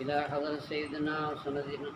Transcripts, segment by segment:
إلى حضرة سيدنا وسندنا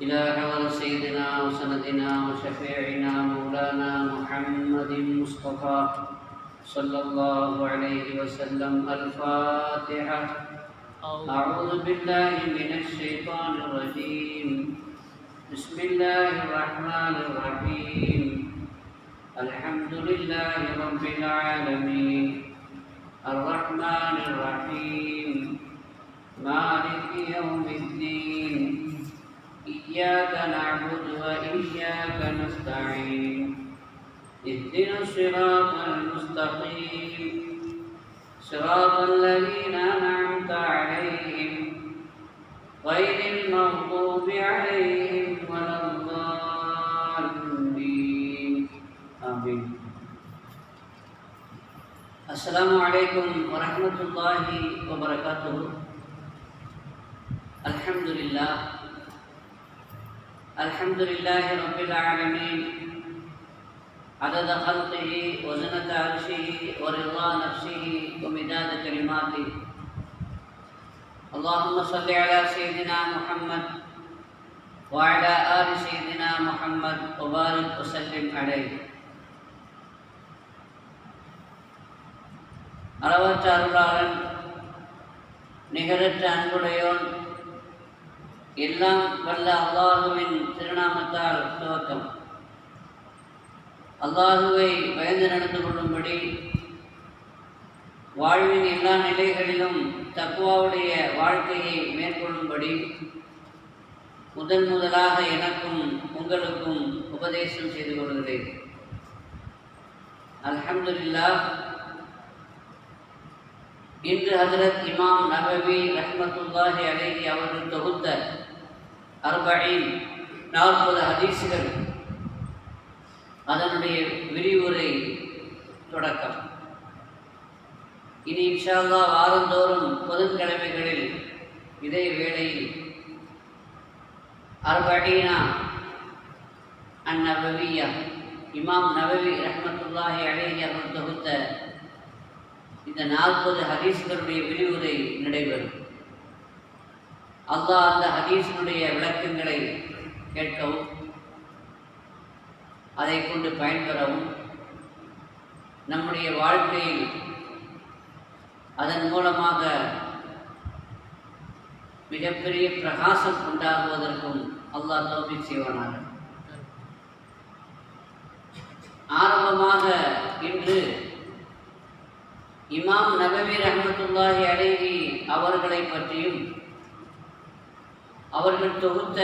إلى حضرة سيدنا وسندنا وشفيعنا مولانا محمد مصطفى صلى الله عليه وسلم. الفاتحة. أعوذ بالله من الشيطان الرجيم. بسم الله الرحمن الرحيم. الحمد لله رب العالمين الرحمن الرحيم مالك يوم الدين. إياك نعبد وإياك نستعين. اهدنا الصراط المستقيم صراط الذين أنعمت عليهم غير المغضوب عليهم ولا الضالين. آمين. السلام عليكم ورحمة الله وبركاته. الحمد لله الحمد لله رب العالمين عدد خلقه وزنة عرشه ورضا نفسه ومداد كلماته. اللهم صل على سيدنا محمد وعلى آل سيدنا محمد وبارك وسلم عليه. அளவற்ற அருளாளன் நிகரற்ற அன்புடையோன் எல்லாம் வல்ல அல்லாஹுவின் திருநாமத்தால் துவக்கம். அல்லாஹுவை பயந்து நடந்து கொள்ளும்படி வாழ்வின் எல்லா நிலைகளிலும் தக்வாவுடைய வாழ்க்கையை மேற்கொள்ளும்படி முதலாக எனக்கும் உங்களுக்கும் உபதேசம் செய்து கொள்கிறேன். அல்ஹம்துலில்லாஹ். இன்று ஹஜ்ரத் இமாம் நவவி ரஹ்மத்துல்லாஹி அலைஹி அவர்கள் தொகுத்த 40 ஹதீஸ்கள், அதனுடைய விரிவுரை தொடக்கம். இனி இன்ஷா அல்லாஹ் வாரந்தோறும் பொதுக்கிழமைகளில் இதே வேளையில் 40 அந்நவவியா இமாம் நவவி ரஹ்மத்துல்லாஹி அலைஹி அவர்கள் தொகுத்த இந்த 40 ஹதீஸ்களுடைய விரிவுரை நடைபெறும். அல்லாஹ் அந்த ஹதீஸினுடைய விளக்கங்களை கேட்கவும் அதை கொண்டு பயன்பெறவும் நம்முடைய வாழ்க்கையில் அதன் மூலமாக மிகப்பெரிய பிரகாசம் உண்டாகுவதற்கும் அல்லாஹ் தௌஃபீக் செய்வானாக. ஆரம்பமாக இன்று இமாம் நவவி ரஹ்மத்துல்லாஹி அலைஹி அவர்களை பற்றியும் அவர்கள் தொகுத்த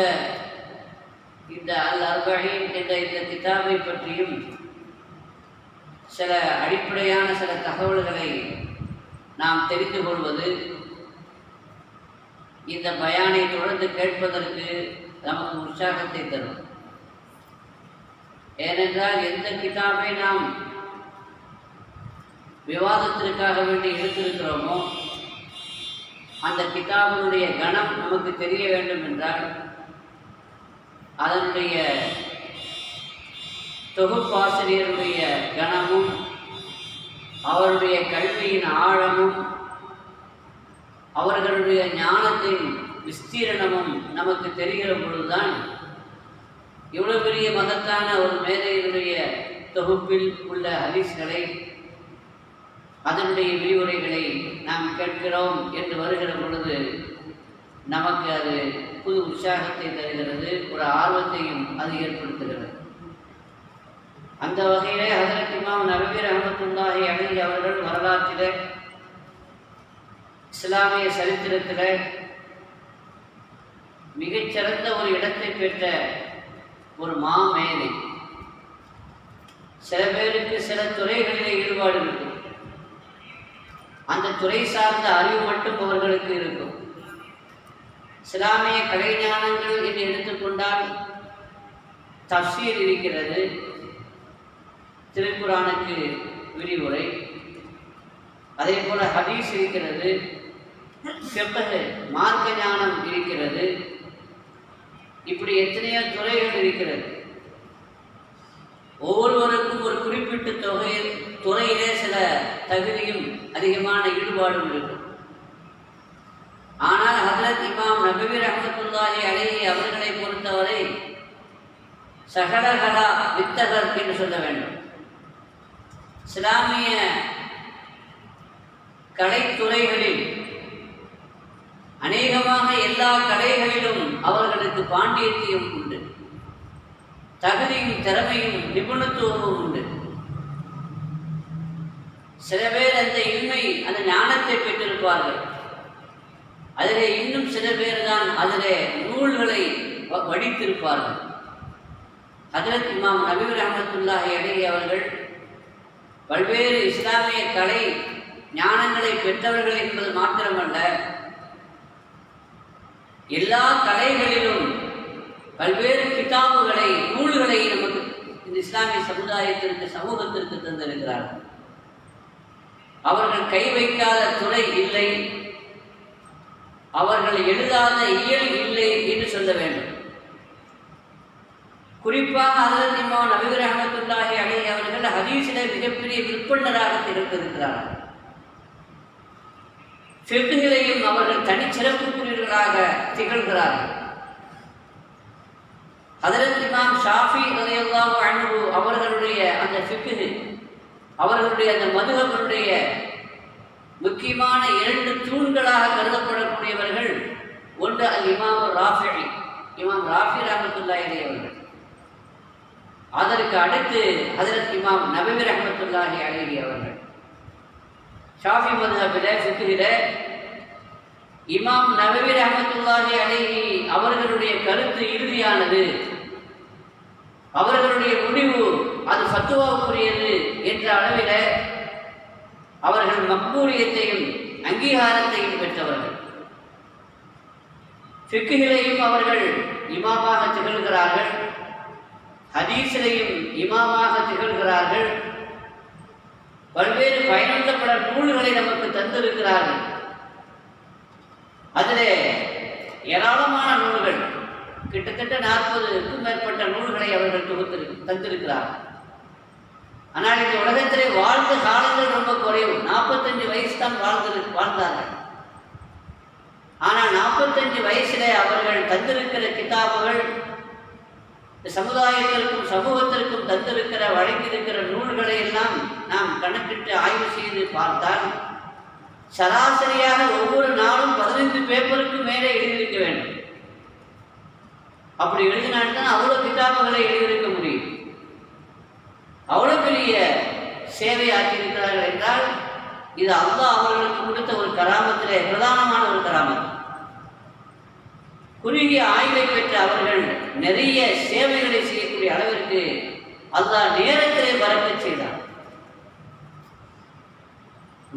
இந்த அல்-40 என்ற இந்த கிதாபை பற்றியும் சில அடிப்படையான சில தகவல்களை நாம் தெரிந்து கொள்வது இந்த பயானை தொடர்ந்து கேட்பதற்கு நமக்கு உற்சாகத்தை தரும். ஏனென்றால் எந்த கிதாபை நாம் விவாதத்திற்காக வேண்டி எடுத்திருக்கிறோமோ அந்த கிதாபினுடைய கணம் நமக்கு தெரிய வேண்டும் என்றால் அதனுடைய தொகுப்பாசிரியருடைய கணமும் அவருடைய கல்வியின் ஆழமும் அவர்களுடைய ஞானத்தின் விஸ்தீரணமும் நமக்கு தெரிகிற பொழுதுதான் இவ்வளவு பெரிய மகத்தான ஒரு மேதையினுடைய தொகுப்பில் உள்ள ஹதீஸ்களை அதனுடைய விரிவுரைகளை நாம் கேட்கிறோம் என்று வருகிற பொழுது நமக்கு அது புது உற்சாகத்தை தருகிறது, ஒரு ஆர்வத்தையும் அது ஏற்படுத்துகிறது. அந்த வகையிலே ஹஜ்ரத் இமாம் நவவி ரஹ்மத்துல்லாஹி அலைஹி அவர்கள் வரலாற்றிலே இஸ்லாமிய சரித்திரத்திலே மிகச்சிறந்த ஒரு இடத்தை பெற்ற ஒரு மாமேதை. சில பேருக்கு சில துறைகளிலே ஈடுபாடு இருக்கும், அந்த துறை சார்ந்த அறிவு மட்டும் அவர்களுக்கு இருக்கும். இஸ்லாமிய கலைஞானங்கள் என்று எடுத்துக்கொண்டால் தஃசீர் இருக்கிறது, திருக்குரானுக்கு விரிவுரை, அதே போல ஹதீஸ் இருக்கிறது, ஃபிக்ஹ் மார்க்க ஞானம் இருக்கிறது. இப்படி எத்தனையோ துறைகள் இருக்கிறது. ஒவ்வொருவருக்கும் ஒரு குறிப்பிட்ட துறையிலே சில தகுதியும் அதிகமான ஈடுபாடும் இருக்கும். ஆனால் ஹஜ்ரத் இமாம் நபவி ரஹ்மத்துல்லாஹி அலைஹி அவர்களை பொறுத்தவரை சகலகலா வித்தகர் என்று சொல்ல வேண்டும். இஸ்லாமிய கலைத்துறைகளில் அநேகமாக எல்லா கலைகளிலும் அவர்களுக்கு பாண்டியத்தியம் உண்டு, தகுதியும் திறமையும் நிபுணத்துவமும் உண்டு. சில பேர் அந்த இன்மை அந்த ஞானத்தை பெற்றிருப்பார்கள். அதிலே இன்னும் சில பேர் தான் அதிலே நூல்களை வடித்திருப்பார்கள். ஹஜ்ரத் இமாம் நபவி ரஹ்மத்துல்லாஹி அலைஹி அவர்கள் பல்வேறு இஸ்லாமிய கலை ஞானங்களை பெற்றவர்கள் என்பது மாத்திரமல்ல, எல்லா கலைகளிலும் பல்வேறு கிதாபுகளை நூல்களை நமக்கு இந்த இஸ்லாமிய சமுதாயத்திற்கு சமூகத்திற்கு தந்திருக்கிறார்கள். அவர்கள் கை வைக்காத துறை இல்லை, அவர்கள் எழுதாத இயல் இல்லை என்று சொல்ல வேண்டும். குறிப்பாக ஹஜ்ரத் இமாம் நபவி ரஹ்மத்துல்லாஹி அலைஹி அவர்கள் ஹதீஸிலே மிகப்பெரிய விற்பனராக திகழ்ந்திருக்கிறார்கள். ஃபிக்ஹிலையும் அவர்கள் தனிச்சிறப்புக்குரியவர்களாக திகழ்கிறார்கள். ஹஜ்ரத் இமாம் ஷாஃபி ரலியல்லாஹு அன்ஹு அவர்களுடைய அந்த ஃபிக்ஹ், அவர்களுடைய அந்த மதுஹபுடைய முக்கியமான 2 தூண்களாக கருதப்படக்கூடியவர்கள், ஒன்று அல் இமாம் ராஃபிஇ, இமாம் ராஃபி ரஹ்மத்துல்லாஹி அலைஹி அவர்கள். அதற்கு அடுத்து ஹஜ்ரத் இமாம் நபவி ரஹ்மத்துல்லாஹி அலைஹி அவர்கள். ஷாஃபி மதுஹபிலே ஃபிக்ஹிலே இமாம் நபவி ரஹ்மத்துல்லாஹி அலைஹி அவர்களுடைய கருத்து இறுதியானது, அவர்களுடைய முடிவு அது ஃபத்வாவுக்குரியது என்ற அளவில் அவர்கள் மக்பூலியத்தையும் அங்கீகாரத்தையும் பெற்றவர்கள். ஃபிக்ஹிலையும் அவர்கள் இமாமாக திகழ்கிறார்கள், ஹதீஸிலையும் இமாமாக திகழ்கிறார்கள். பல்வேறு பயனுள்ள பல நூல்களை நமக்கு தந்திருக்கிறார்கள். அதிலே ஏராளமான நூல்கள், கிட்டத்தட்ட 40க்கும் மேற்பட்ட நூல்களை அவர்கள் தந்திருக்கிறார்கள். ஆனால் இந்த உலகத்திலே வாழ்ந்த காலங்கள் ரொம்ப குறைவு. 45 வயசு தான் வாழ்ந்தார்கள். ஆனால் 45 வயசிலே அவர்கள் தந்திருக்கிற கிதாபுகள், சமுதாயத்திற்கும் சமூகத்திற்கும் தந்திருக்கிற வழங்கியிருக்கிற நூல்களை எல்லாம் நாம் கணக்கிட்டு ஆய்வு செய்து பார்த்தால் சராசரியாக ஒவ்வொரு நாளும் 15 பேப்பருக்கு மேலே எழுதியிருக்க வேண்டும். அப்படி எழுதினால்தான் அவ்வளோ கிதாபுகளை எழுதியிருக்க முடியும். அவ்வளோ பெரிய சேவை ஆக்கியிருக்கிறார்கள் என்றால் இது அல்லாஹ் அவர்களுக்கு கொடுத்த ஒரு கராமத்திலே பிரதானமான ஒரு கராமத். குறுகிய ஆய்வை பெற்ற அவர்கள் நிறைய சேவைகளை செய்யக்கூடிய அளவிற்கு அல்லாஹ் நேரத்திலே பறக்கச் செய்தார்.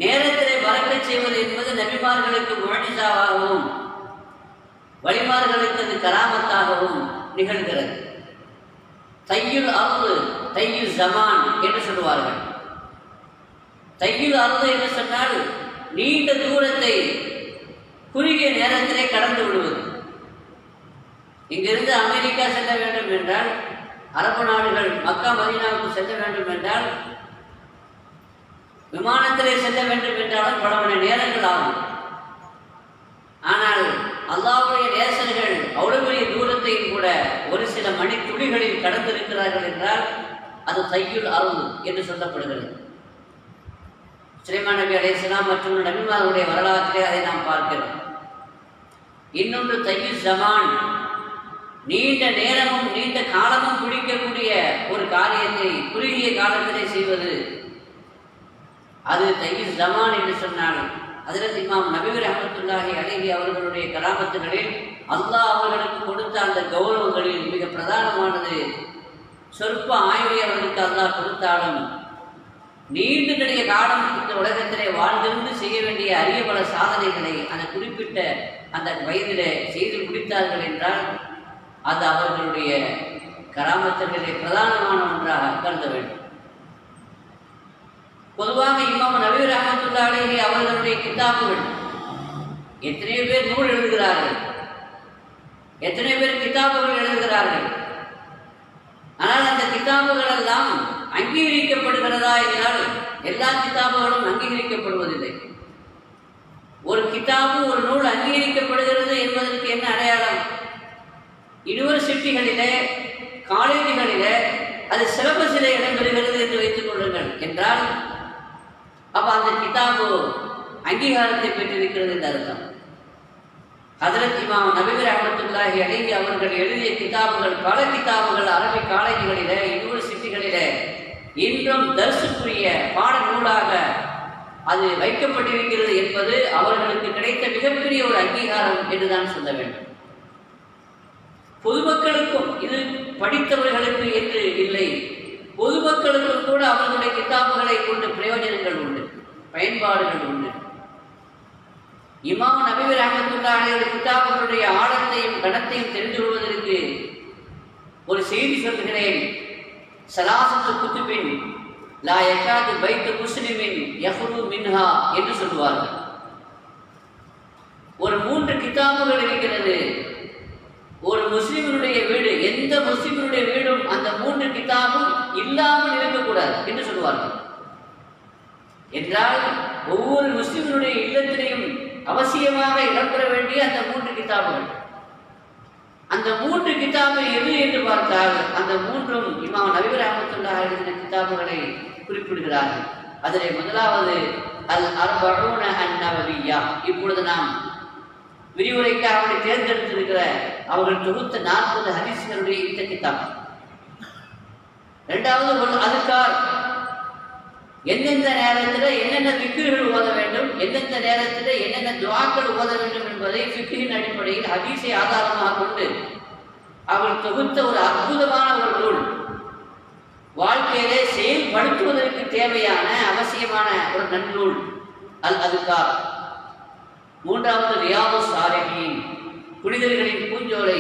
நேரத்திலே பறக்கச் செய்வது என்பது நபிமார்களுக்கு முஅஜிஸாவாகவும் வலிமார்களுக்கு அது கராமத்தாகவும் நிகழ்கிறது. தையுல் அர்து தையுல் ஜமான் என்று சொல்லுவார்கள். தையுல் அர்து என்று சொன்னால் நீண்ட தூரத்தை குறுகிய நேரத்திலே கடந்து விடுவது. இங்கிருந்து அமெரிக்கா செல்ல வேண்டும் என்றால், அரபு நாடுகள் மக்கா மதீனாவுக்கு செல்ல வேண்டும் என்றால், விமானத்திலே செல்ல வேண்டும் என்றாலும் பல மணி நேரங்கள் ஆகும். ஆனால் அல்லாஹ்வுடைய நேசர்கள் அவ்வளவு பெரிய தூரத்தையும் கூட ஒரு சில மணி துளிகளில் கடந்திருக்கிறார்கள் என்றால் அது தையுல் அர்து என்று சொல்லப்படுகிறது. சுலைமான் நபி அலைஹிஸ்ஸலாம் மற்றும் நபிமார்களுடைய வரலாற்றிலே அதை நாம் பார்க்கிறோம். இன்னொன்று தையுல் ஜமான், நீண்ட நேரமும் நீண்ட காலமும் பிடிக்கக்கூடிய ஒரு காரியத்தை குறுகிய காலத்திலே செய்வது, அது தையுல் ஜமான் என்று சொன்னால் ஹஜ்ரத் இமாம் நபவி ரஹ்மத்துல்லாஹி அலைஹி அவர்களுடைய கராமத்துகளில் அல்லாஹ் அவர்களுக்கு கொடுத்த அந்த கௌரவங்களில் மிக பிரதானமானது சொற்ப ஆய்வை அவர்களுக்கு அல்லாஹ் கொடுத்தாலும் நீண்ட நெடிய காலம் இந்த உலகத்திலே வாழ்ந்திருந்து செய்ய வேண்டிய அரிய பல சாதனைகளை அந்த குறிப்பிட்ட அந்த வயதிலே செய்து முடித்தார்கள் என்றால் அது அவர்களுடைய கராமத்துகளிலே பிரதானமான ஒன்றாக கருத வேண்டும். பொதுவாக இமாம் நபி ரஹ்மத்துல்லாஹி அலைஹி அவர்களுடைய கிதாபுகள் எத்தனை பேர் நூல் எழுதுகிறார்கள், எத்தனை பேர் கிதாபுகள் எழுதுகிறார்கள். ஆனால் அந்த கிதாபுகள் எல்லாம் அங்கீகரிக்கப்படுகிறதா என்றால் எல்லா கிதாபுகளும் அங்கீகரிக்கப்படுவதில்லை. ஒரு கிதாபு ஒரு நூல் அங்கீகரிக்கப்படுகிறது என்பதற்கு என்ன அடையாளம்? யூனிவர்சிட்டிகளிலே காலேஜுகளிலே அது சிலபஸிலே இடம்பெறுகிறது என்று வைத்துக் கொள்ளுங்கள் என்றால் அப்போ அந்த கிதாபு அங்கீகாரத்தை பெற்றிருக்கிறது என்று அர்த்தம். ஹஜ்ரத் இமாம் நபி ரஹ்மத்துல்லாஹி அலைஹி அவர்கள் எழுதிய கிதாபுகள் பல கிதாபுகள் அரபிக் காலேஜுகளிலே யூனிவர்சிட்டிகளிலே இன்றும் தர்சுக்குரிய பாட நூலாக அது வைக்கப்பட்டிருக்கிறது என்பது அவர்களுக்கு கிடைத்த மிகப்பெரிய ஒரு அங்கீகாரம் என்றுதான் சொல்ல வேண்டும். பொதுமக்களுக்கும் இது படித்தவர்களுக்கு என்று இல்லை, பொதுமக்களுக்கும் கூட அவர்களுடைய கிதாபுகளை கொண்டு பிரயோஜனங்கள் உண்டு, பயன்பாடுகள் உண்டு. இமாம் நபி ரஹ்மத்துல்லாஹி அலைஹி கிதாபுகளுடைய ஆழத்தையும் கணத்தையும் தெரிந்து கொள்வதற்கு ஒரு செய்தி சொல்கிறேன். சலாசத்து குத்துபின் லா யகாது பைத்து முஸ்லிமின் யஹ்ரு மின்ஹா என்று சொல்வார்கள். ஒரு 3 கிதாபுகள் இருக்கிறது. ஒரு முஸ்லிமினுடைய வீடு, எந்த முஸ்லிமினுடைய வீடும் அந்த 3 கிதாபும் இல்லாமல் இருக்கக்கூடாது என்று சொல்வார்கள். என்றால் ஒவ்வொரு முஸ்லிமினுடைய இல்லத்திலையும் அவசியமாக இடம்பெற வேண்டிய அந்த 3 கிதாபுகள். அந்த 3 கிதாபு எது என்று பார்த்தால் அந்த 3ம் இமாம் நபி ரஹ்மத்துல்லாஹி அலைஹி கிதாபுகளை குறிப்பிடுகிறார்கள். அதிலே முதலாவது அல் அர்பஊன அன்-நவவிய்யா. இப்பொழுது நாம் விரிவுரைக்காக அவரை தேர்ந்தெடுத்திருக்கிற அவர்கள் தொகுத்த 40 ஹதீஸ்களுடைய இந்த கிதாப். இரண்டாவது ஒரு அதுக்கார், எந்தெந்த நேரத்தில் என்னென்ன விக்ருகள் ஓத வேண்டும், எந்தெந்த நேரத்தில் என்னென்ன துஆக்கள் ஓத வேண்டும் என்பதை ஃபிக்ஹின் அடிப்படையில் ஹதீஸை ஆதாரமாக கொண்டு அவர்கள் தொகுத்த ஒரு அற்புதமான ஒரு நூல். வாழ்க்கையிலே செயல்படுத்துவதற்கு தேவையான அவசியமான ஒரு நன்னூல் அல் அதுக்கார். மூன்றாவது ரியாதுஸ் ஸாலிஹீன், புனிதர்களின் பூஞ்சோலை,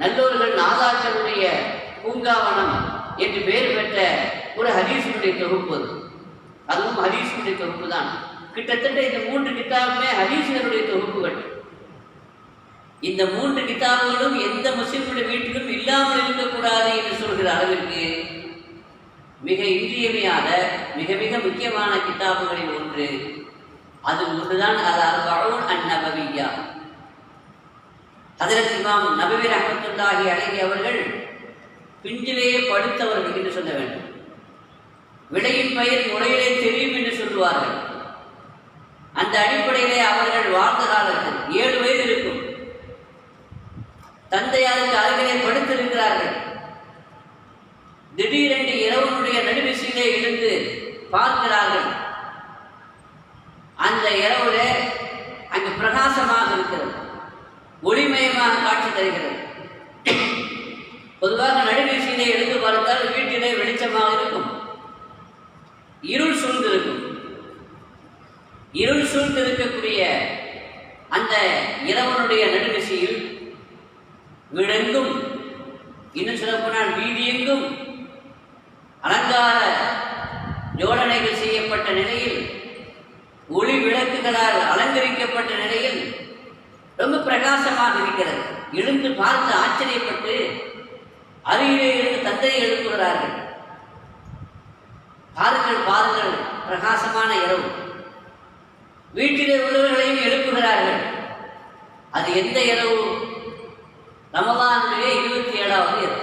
நல்லோர்கள் நாதாக்களுடைய பூங்காவனம் என்று பெயர் பெற்ற ஒரு ஹதீஸுடைய தொகுப்பு. அதுவும் ஹதீஸுடைய தொகுப்பு தான். கிட்டத்தட்ட இந்த 3 கிதாபுமே ஹதீஸுடைய தொகுப்புகள். இந்த 3 கிதாபுகளும் எந்த முஸ்லிமுடைய வீட்டிலும் இல்லாமல் இருக்கக்கூடாது என்று சொல்கிற அளவிற்கு மிக இன்றியமையாத மிக மிக முக்கியமான கிதாபுகளில் ஒன்று. அது ஒன்றுதான் அல் அர்பஊன் அன்-நவவிய்யா. ஹஜ்ரத் இமாம் நபி ரஹ்மத்துல்லாஹி அலைஹி அவர்கள் பிஞ்சிலேயே படித்தவர்கள் என்று சொல்ல வேண்டும். விடையின் பெயர் முறையிலே தெரியும் என்று சொல்லுவார்கள். அந்த அடிப்படையிலே அவர்கள் வாழ்ந்த காலத்தில் 7 வயது இருக்கும். தந்தையாருக்கு அருகிலே படுத்திருக்கிறார்கள். திடீரென்று இரவனுடைய நடுவிசையிலே இருந்து பார்க்கிறார்கள். அந்த இரவுல அங்கு பிரகாசமாக இருக்கிறது, ஒளிமயமாக காட்சி தருகிறது. பொதுவாக நடுவீசியிலே எழுந்து பார்த்தால் வீட்டிலே வெளிச்சமாக இருக்கும், இருள் சூழ்ந்திருக்கும். இருள் சூழ்ந்திருக்கக்கூடிய அந்த இரவனுடைய நடுவிசையில் வீடெங்கும், இன்னும் சொல்லப்போனால் வீதியெங்கும் அலங்கார ஜோடனைகள் செய்யப்பட்ட நிலையில், ஒளி விளக்குகளால் அலங்கரிக்கப்பட்ட நிலையில் ரொம்ப பிரகாசமாக இருக்கிறது. எழுந்து பார்த்து ஆச்சரியப்பட்டு அருகிலே இருந்து தந்தையை எழுப்புகிறார்கள். பாருங்கள் பாருங்கள், பிரகாசமான இரவு. வீட்டிலே உள்ளவர்களையும் எழுப்புகிறார்கள். அது எந்த இரவு? ரமலானுடைய 27வது இரவு.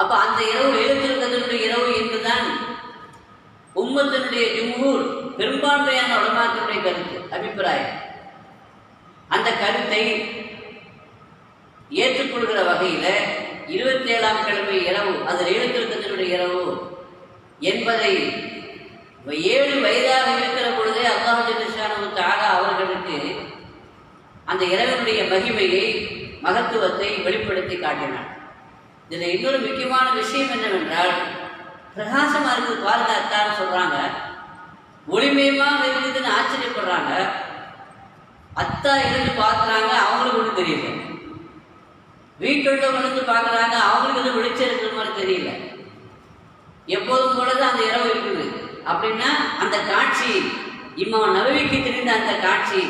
அப்ப அந்த இரவு லைலத்துல் இரவு என்றுதான் உம்மத்தினுடைய ஜும்ஹூர், பெரும்பான்மையான உலமாக்களுடைய கருத்து, அபிப்பிராயம். அந்த கருத்தை ஏற்றுக்கொள்கிற வகையில 27ஆம் கிழமை இரவு அது லைலத்துல் இரவு என்பதை 7 வயதாக இருக்கிற பொழுதே அல்லாஹ் ஜல்லஷானஹு தஆலா அவர்களுக்கு அந்த இரவினுடைய மகிமையை, மகத்துவத்தை வெளிப்படுத்தி காட்டினார். இதில் இன்னொரு முக்கியமான விஷயம் என்னவென்றால், பிரகாசமாக இருக்குது பாருங்க அத்தான்னு சொல்கிறாங்க, ஒளிமயமாக இருக்குதுன்னு ஆச்சரியப்படுறாங்க. அத்தா இருந்து பார்க்குறாங்க, அவங்களுக்கு ஒன்றும் தெரியல. வீட்டுள்ள விழுந்து பார்க்குறாங்க, அவங்களுக்கு எதுவும் வெளிச்சம் இருக்கிற மாதிரி தெரியல. எப்போதும் போலதான் அந்த இரவு இருக்குது. அப்படின்னா அந்த காட்சி இமாம் நவவிக்கு தெரிந்த அந்த காட்சி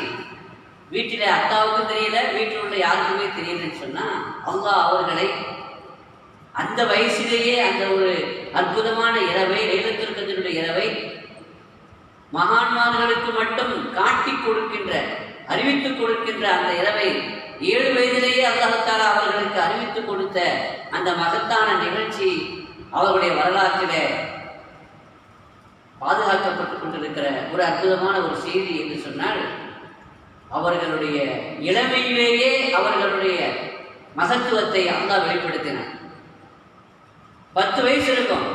வீட்டில் அத்தாவுக்கும் தெரியல, வீட்டில் உள்ள யாருக்குமே தெரியலன்னு சொன்னால், அல்லாஹ் அவர்களை அந்த வயசிலேயே அந்த ஒரு அற்புதமான இரவை, லைலத்துல் கத்ருடைய இரவை மகான்மார்களுக்கு மட்டும் காட்டி கொடுக்கின்ற, அறிவித்துக் கொடுக்கின்ற அந்த இரவை 7 வயதிலேயே அல்லாஹ் தஆலா அவர்களுக்கு அறிவித்துக் கொடுத்த அந்த மகத்தான நிகழ்ச்சி அவர்களுடைய வரலாற்றிலே பாதுகாக்கப்பட்டுக் கொண்டிருக்கிற ஒரு அற்புதமான ஒரு செய்தி என்று சொன்னால், அவர்களுடைய இளமையிலேயே அவர்களுடைய மகத்துவத்தை அல்லாஹ் வெளிப்படுத்தினார். 10 வயசு இருக்கும்.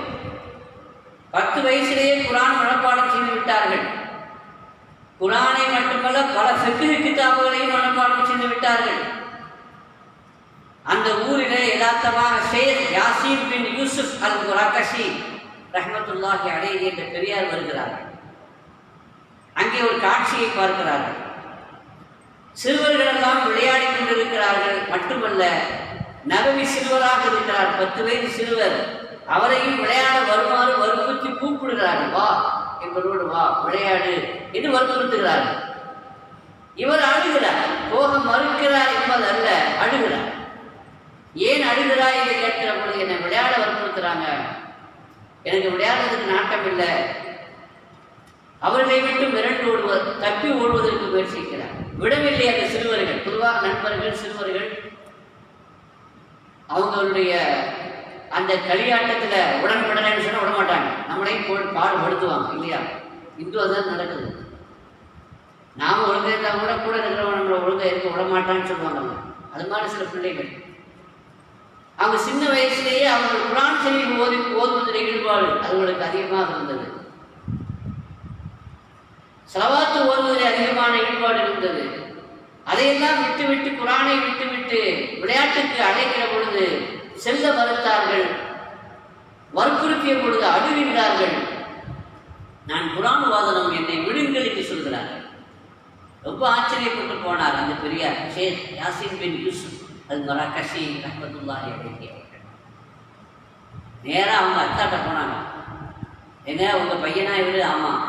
10 வயசிலேயே குர்ஆன் மனப்பாடம் செய்து விட்டார்கள். குர்ஆனை மட்டுமல்ல, பல ஃபிக்ஹ் கிதாபுகளையும் மனப்பாடம் செய்து விட்டார்கள். அந்த ஊரிலே யதார்த்தமாக ஷேக் யாசீன் பின் யூசுப் அல் குராகஷி ரஹ்மத்துல்லாஹி அலைஹி என்ற பெரியார் வருகிறார்கள். அங்கே ஒரு காட்சியை பார்க்கிறார்கள். சிறுவர்கள் எல்லாம் விளையாடி கொண்டிருக்கிறார்கள். மட்டுமல்ல, நபவி சிறுவராக இருக்கிறார், 10 வயது சிறுவர். அவரையும் விளையாட வருமாறு வற்புறுத்தி கூப்பிடுகிறார்கள். வா எங்களோடு வா, விளையாடு என்று வற்புறுத்துகிறார்கள். இவர் அழுகிறார். போக மறுக்கிறார் என்பதல்ல, அழுகிறார். ஏன் அழுகிறாய் என்று கேட்கிற பொழுது, என்னை விளையாட வற்புறுத்துறாங்க, எனக்கு விளையாடுறதுக்கு நாட்டம் இல்லை. அவர்களை விட்டு மிரண்டு ஓடுவர், தப்பி ஓடுவதற்கு முயற்சிக்கிறார். விடவில்லை அந்த சிறுவர்கள். பொதுவாக நண்பர்கள் சிறுவர்கள் அவங்களுடைய அந்த களியாட்டத்தில் உடன்படலைன்னு சொன்னால் விடமாட்டாங்க, நம்மளையும் பாடுபடுத்துவாங்க இல்லையா? இந்து அதுதான் நடக்குது. நாம் ஒழுங்காக இருந்தால் கூட கூட இருக்கிறவங்க நம்மளை ஒழுங்காக இருக்க விடமாட்டான்னு சொல்லுவாங்க. அது மாதிரி சில பிள்ளைகள் அவங்க சின்ன வயசுலேயே அவர்கள் குர்ஆன் ஷரீஃப் ஓதுவதில் ஈடுபாடு அவர்களுக்கு அதிகமாக இருந்தது. ஸலவாத்து ஓதுவதில் அதிகமான ஈடுபாடு இருந்தது. அதையெல்லாம் விட்டுவிட்டு, குர்ஆனை விட்டுவிட்டு விளையாட்டுக்கு அழைக்கிற பொழுது செல்ல மறுத்தார்கள். வற்புறுத்திய பொழுது அழுகின்றார்கள். நான் குர்ஆன் வாதனம், என்னை விடுங்கள் என்று சொல்கிறார்கள். ரொம்ப ஆச்சரியப்பட்டு போனார் அந்த பெரியார் ஷேக் யாசீன் பின் யூசுப் அல் குராகஷி ரஹ்மத்துல்லாஹி அலைஹி. நேராக அவங்க அத்தாட்ட போனாங்க. என்ன உங்கள் பையனா இவர்? ஆமாம்,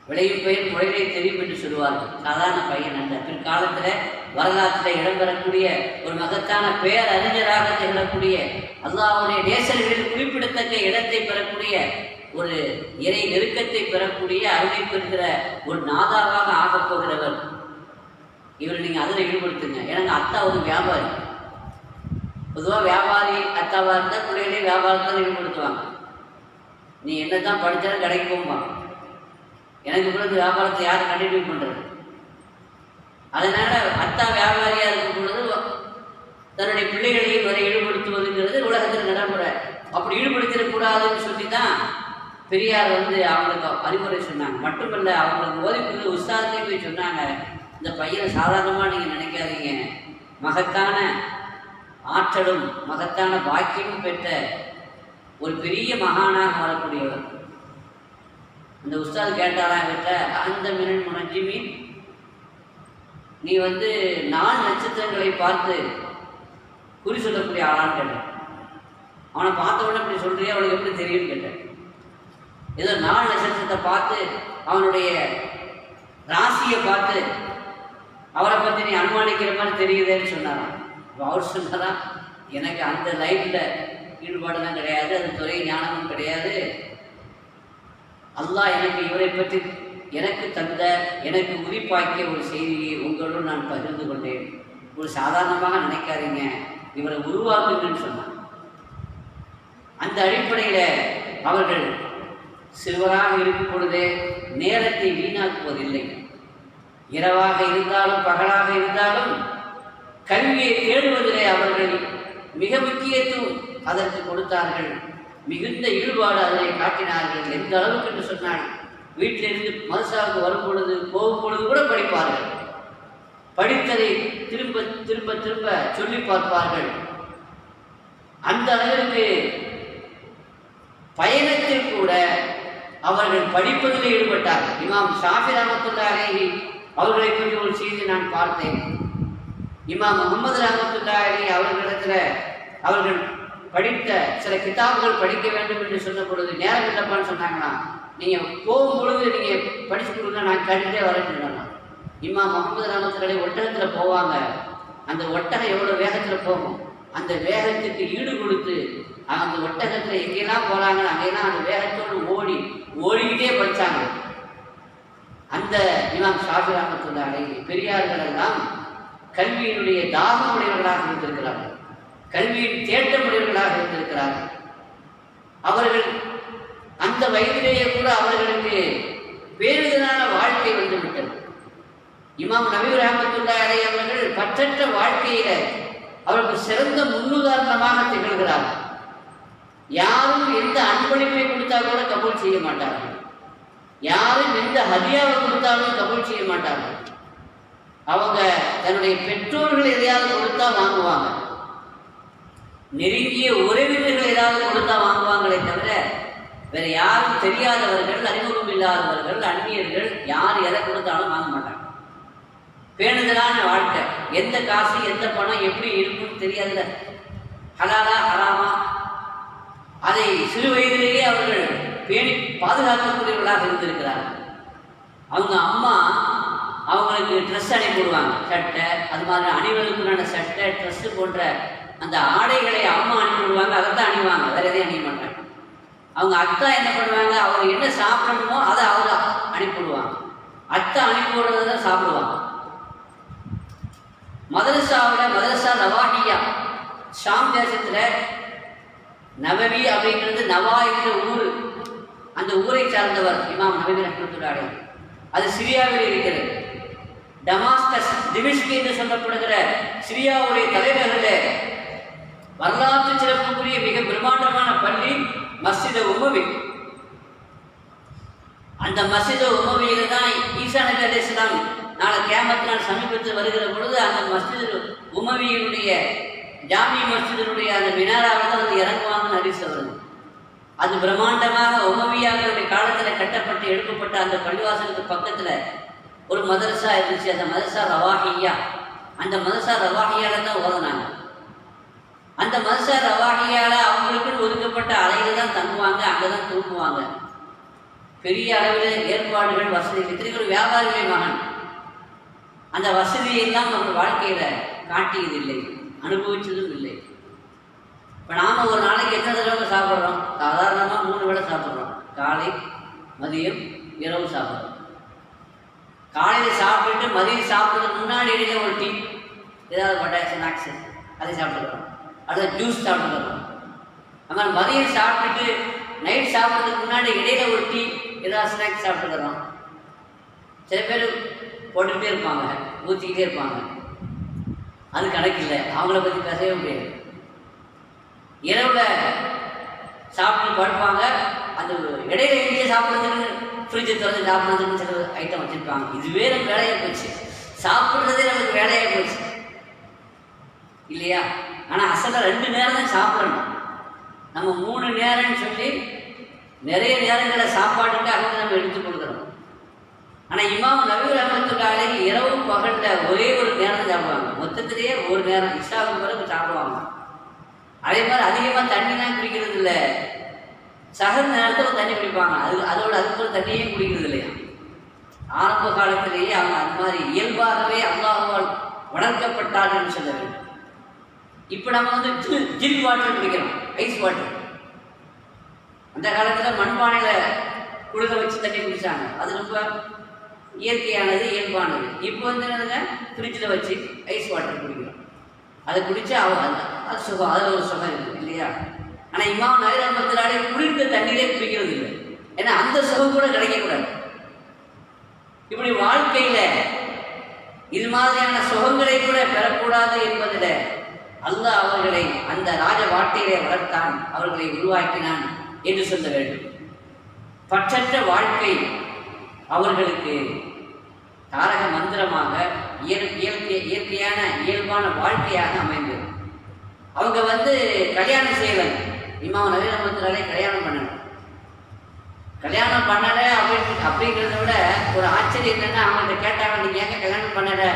விளையும் பெயர் முறையிலே தெரியும் என்று சொல்லுவார்கள். சாதாரண பையன் அல்ல. பிற்காலத்தில் வரலாற்றில் இடம்பெறக்கூடிய ஒரு மகத்தான பேரறிஞராக திகழக்கூடிய, அல்லாஹ்வுடைய நேசர்களில் குறிப்பிடத்தக்க இடத்தை பெறக்கூடிய, ஒரு இறை நெருக்கத்தை பெறக்கூடிய, அருமை பெறுகிற ஒரு நாதாவாக ஆகப் போகிறவர் இவர். நீங்கள் அதில் ஈடுபடுத்துங்க. ஏன்னா அத்தா ஒரு வியாபாரி. பொதுவாக வியாபாரி அத்தாவாக இருந்தால் பிள்ளைகளே வியாபாரத்தில் ஈடுபடுத்துவாங்க. நீ என்ன தான் படித்தாலும் கடைக்கு போகும்பா, எனக்கு பிறகு வியாபாரத்தை யாரும் கண்டினியூ பண்ணுறது. அதனால் அத்தா வியாபாரியாக இருக்கும் பொழுது தன்னுடைய பிள்ளைகளையும் வரை ஈடுபடுத்துவதுங்கிறது உலகத்தில் நடைமுறை. அப்படி ஈடுபடுத்திடக்கூடாதுன்னு சொல்லி தான் பெரியார் அவங்களுக்கு அறிவுரை சொன்னாங்க. மட்டுமல்ல, அவங்களுக்கு ஓதிப்புக்கு உஸ்தாதத்தை போய் சொன்னாங்க, இந்த பையனை சாதாரணமாக நீங்கள் நினைக்காதீங்க, மகத்தான ஆற்றலும் மகத்தான பாக்கியமும் பெற்ற ஒரு பெரிய மகானாக வரக்கூடியவர். அந்த உஸ்தாது கேட்டாரா கிட்ட, அந்த மினல் முனஜ்ஜிமீன், நீ 4 நட்சத்திரங்களை பார்த்து குறி சொல்லக்கூடிய ஆளான்னு கேட்டேன். அவனை பார்த்த உடனே இப்படி சொல்றியா, அவனுக்கு எப்படி தெரியும்னு கேட்டேன். ஏதோ 4 நட்சத்திரத்தை பார்த்து அவனுடைய ராசியை பார்த்து அவரை பற்றி நீ அனுமானிக்கிற மாதிரி தெரியுதுன்னு சொன்னாராம். அவர் சொன்னாரா, எனக்கு அந்த லைஃப்பில் ஈடுபாடுலாம் கிடையாது, அந்த துறை ஞானமும் கிடையாது. அல்லாஹ் எனக்கு இவரை பற்றி எனக்கு தந்த, எனக்கு உரிப்பாக்கிய ஒரு செய்தியை உங்களோடு நான் பகிர்ந்து கொண்டேன். ஒரு சாதாரணமாக நினைக்காதீங்க, இவரை உருவாக்குங்கன்னு சொன்னான். அந்த அடிப்படையில் அவர்கள் சிறுவராக இருக்கும் பொழுதே நேரத்தை வீணாக்குவதில்லை. இரவாக இருந்தாலும் பகலாக இருந்தாலும் கல்வியை தேடுவதிலே அவர்கள் மிக முக்கியத்துவம் அதற்கு கொடுத்தார்கள். மிகுந்த ஈடுபாடு அதனை காட்டினார்கள். எந்த அளவுக்கு என்று சொன்னால், வீட்டிலிருந்து மதுசாவுக்கு வரும் பொழுது போகும் பொழுது கூட படிப்பார்கள். படித்ததை திரும்ப திரும்ப திரும்ப சொல்லி பார்ப்பார்கள். அந்த அளவிற்கு பயணத்தில் கூட அவர்கள் படிப்பதில் ஈடுபட்டார்கள். இமாம் ஷாஃபி ரஹ்மத்துல்லாஹி அலைஹி அவர்களை பற்றி ஒரு செய்தி நான் பார்த்தேன். இமாம் முஹம்மது ரஹ்மத்துல்லாஹி அலைஹி அவர்களிடத்தில் அவர்கள் படித்த சில கிதாபுகள் படிக்க வேண்டும் என்று சொன்ன பொழுது நேரம் இல்லப்பான்னு சொன்னாங்கன்னா, நீங்கள் போகும்பொழுது நீங்கள் படிச்சு கொடுங்க, நான் கேட்டுகிட்டே வரேன்னு சொன்னாங்க. இமாம் முஹம்மது ரஹ்மத்துல்லாஹி அலைஹி ஒட்டகத்தில் போவாங்க. அந்த ஒட்டகம் எவ்வளோ வேகத்தில் போகும், அந்த வேகத்துக்கு ஈடு கொடுத்து அந்த ஒட்டகத்தில் எங்கெல்லாம் போகிறாங்களோ அங்கெல்லாம் அந்த வேகத்தோடு ஓடிக்கிட்டே படித்தாங்க. அந்த இமாம் ஷாஃபி ரஹ்மத்துல்லாஹி அலைஹி பெரியார்கள் எல்லாம் கல்வியினுடைய தாகமுடையவர்களாக இருந்திருக்கிறார்கள், கல்வியின் தேட்டமுடையவர்களாக இருந்திருக்கிறார்கள். அவர்கள் அந்த வயதிலேயே கூட அவர்களுக்கு வேறுதலான வாழ்க்கை வந்துவிட்டது. இமாம் நபி ரஹ்மத்துல்லாஹி அலைஹி அவர்கள் பற்றற்ற வாழ்க்கையில அவர்கள் சிறந்த முன்னுதாரணமாக திகழ்கிறார்கள். யாரும் எந்த அன்பளிப்பை கொடுத்தா கூட கபூல் செய்ய மாட்டார்கள், யாரும் எந்த ஹதியாவை கொடுத்தாலும் கபூல் செய்ய மாட்டார்கள். அவங்க தன்னுடைய பெற்றோர்கள் எதையாவது கொடுத்தா வாங்குவாங்க, நெருங்கிய உறவினர்கள் ஏதாவது கொடுத்தா வாங்குவாங்களே தவிர வேற யாரும் தெரியாதவர்கள், அறிமுகம் இல்லாதவர்கள், அந்நியர்கள் யார் எதை கொடுத்தாலும் வாங்க மாட்டாங்க. பேணுதலான வாழ்க்கை, எந்த காசு எந்த பணம் எப்படி இருக்குன்னு தெரியாதுல, ஹலாலா ஹராமா அதை சிறு வயதிலேயே அவர்கள் பேணி பாதுகாக்கக்கூடியவர்களாக இருந்திருக்கிறார்கள். அவங்க அம்மா அவங்களுக்கு ட்ரெஸ் அனுப்பி விடுவாங்க, சட்டை, அது மாதிரி அணிவகுப்புக்கான சட்டை, ட்ரெஸ்ஸு போன்ற அந்த ஆடைகளை அம்மா அனுப்பி விடுவாங்க, அதை தான் அணிவாங்க, வேற எதையும் அணிய மாட்டாங்க. அவங்க அத்தா என்ன பண்ணுவாங்க, அவங்க என்ன சாப்பிடணுமோ அதை அவங்க அனுப்பிவிடுவாங்க, அத்தை அனுப்பி விடுறதை தான் சாப்பிடுவாங்க. மதரசா நவாஹியா ஷாம் தேசத்தில் நவவி அப்படிங்கிறது நவா என்ற ஊர், அந்த ஊரை சார்ந்தவர் இமாம் நபி ரஹ்மத்துல்லாஹி அலைஹி. அது சிரியாவில் இருக்கிறது. டமாஸ்கஸ், திமிஷ்க் என்று சொல்லப்படுகிற சிரியாவுடைய தலைநகரில் வரலாற்று சிறப்புக்குரிய மிக பிரம்மாண்டமான பள்ளி மஸ்ஜித் உமவி. அந்த மஸ்ஜித் உமவியில் தான் ஈசா நபி அலைஹிஸ்ஸலாம் நாளை கியாமத் நாள் சமீபத்தில் வருகிற பொழுது அந்த மஸ்ஜித் உமவியினுடைய ஜாமி மஸ்ஜிதினுடைய அந்த மினாராவில் தான் வந்து இறங்குவாங்கன்னு ஹதீஸ் வருது. அது பிரம்மாண்டமாக உமவியாக்களுடைய காலத்தில் கட்டப்பட்டு எழுப்பப்பட்ட அந்த பள்ளிவாசலுக்கு பக்கத்தில் ஒரு மதரசா இருந்துச்சு, அந்த மதரசா ரவாஹியா. அந்த மதரசா ரவாஹியால தான் ஓதுனாங்க. அந்த மதரசா ரவாஹியால அவங்களுக்குன்னு ஒதுக்கப்பட்ட அறையில் தான் தங்குவாங்க, அங்கே தான் தூங்குவாங்க. பெரிய அளவில் ஏற்பாடுகள், வசதி, இத்தனைக்கு ஒரு வியாபாரிகளின் மகன். அந்த வசதியெல்லாம் நம்ம வாழ்க்கையில் காட்டியதில்லை, அனுபவிச்சதும் இல்லை. இப்போ நாம் ஒரு நாளைக்கு எத்தனை தடவை சாப்பிட்றோம்? சாதாரணமாக 3 வேளை சாப்பிட்றோம், காலை, மதியம், இரவு சாப்பிட்றோம். காலையில் சாப்பிட்டுட்டு மதியம் சாப்பிட்றதுக்கு முன்னாடி இடையில ஒரு டீ, ஏதாவது பட்டாய ஸ்நாக்ஸு அதை சாப்பிட்டுக்கிறோம், அடுத்த ஜூஸ் சாப்பிட்டுக்கிறோம். நம்ம மதியம் சாப்பிட்டுட்டு நைட் சாப்பிட்றதுக்கு முன்னாடி இடையில ஒரு டீ, ஏதாவது ஸ்நாக்ஸ் சாப்பிட்டுக்கிறோம். சில பேர் போட்டுக்கிட்டே இருப்பாங்க, ஊற்றிக்கிட்டே இருப்பாங்க, அது கணக்கில்லை, அவங்கள பற்றி பேசவே முடியாது. இரவில் சாப்பிட்டு படுப்பாங்க, அந்த இடையில எங்கேயே சாப்பிட்றதுக்கு ஃப்ரிட்ஜை திறந்து சாப்பிட்றதுக்குன்னு சில ஐட்டம் வச்சுருப்பாங்க. இதுவே நம்ம வேலையாக போச்சு, சாப்பிட்றதே நமக்கு வேலையாக போச்சு இல்லையா? ஆனால் அசலாக 2 நேரம் தான் சாப்பிடணும். நம்ம 3 நேரம்னு சொல்லி நிறைய நேரங்களை சாப்பாட்டுக்காக நம்ம எடுத்து கொடுக்குறோம். ஆனால் இமாம் நபி ரஹ்மத்துல்லாஹி அலைஹி இரவு பகலில் ஒரே ஒரு நேரம் சாப்பிடுவாங்க, மொத்தத்திலேயே ஒரு நேரம் இஷாவுக்கு பிறகு சாப்பிடுவாங்க. அதே மாதிரி அதிகமாக தண்ணிலாம் குடிக்கிறது இல்லை, சகர் நேரத்தில் தண்ணி குடிப்பாங்க, அதுக்கு தண்ணியே குடிக்கிறது இல்லையா. ஆரம்ப காலத்திலேயே அவங்க அது மாதிரி இயல்பாகவே அல்லாஹ்வால் வளர்க்கப்பட்டார்கள் சொல்ல வேண்டும். இப்போ நம்ம வந்து ஜில் வாட்டர் குடிக்கிறோம், ஐஸ் வாட்டர். அந்த காலத்தில் மண்பானையில் குளிர வச்சு தண்ணி குடித்தாங்க, அது ரொம்ப இயற்கையானது, இயல்பானது. இப்போ வந்து என்னதுங்க, ஃப்ரிட்ஜில் வச்சு ஐஸ் வாட்டர் குடிக்கிறோம், அதை குடித்தா அது சுகம், அதில் ஒரு சுகம் இருக்குது இல்லையா. ஆனால் இமாம் நபி ரஹ்மத்துல்லாஹி அலைஹி குளிர்ந்த தண்ணீரே குடிக்கிறது இல்லை, ஏன்னா அந்த சுகம் கூட கிடைக்கக்கூடாது. இப்படி வாழ்க்கையில் இது மாதிரியான சுகங்களை கூட பெறக்கூடாது என்பதில் அல்லாஹ் அவர்களை அந்த ராஜ வாழ்க்கையிலே வளர்த்தான், அவர்களை உருவாக்கினான் என்று சொல்ல வேண்டும். பற்றற்ற வாழ்க்கை அவர்களுக்கு தாரக மந்திரமாக இயற்கையான இயல்பான வாழ்க்கையாக அமைந்தது. அவங்க கல்யாணம் செய்யலை. இமாம் நபி ரஹ்மத்துல்லாஹி கல்யாணம் பண்ணலை. கல்யாணம் பண்ணலை அப்படிங்கிறத விட ஒரு ஆச்சரியம் என்னன்னா, அவங்கள்ட்ட கேட்டாங்க, நீங்கள் ஏங்க கல்யாணம் பண்ணலை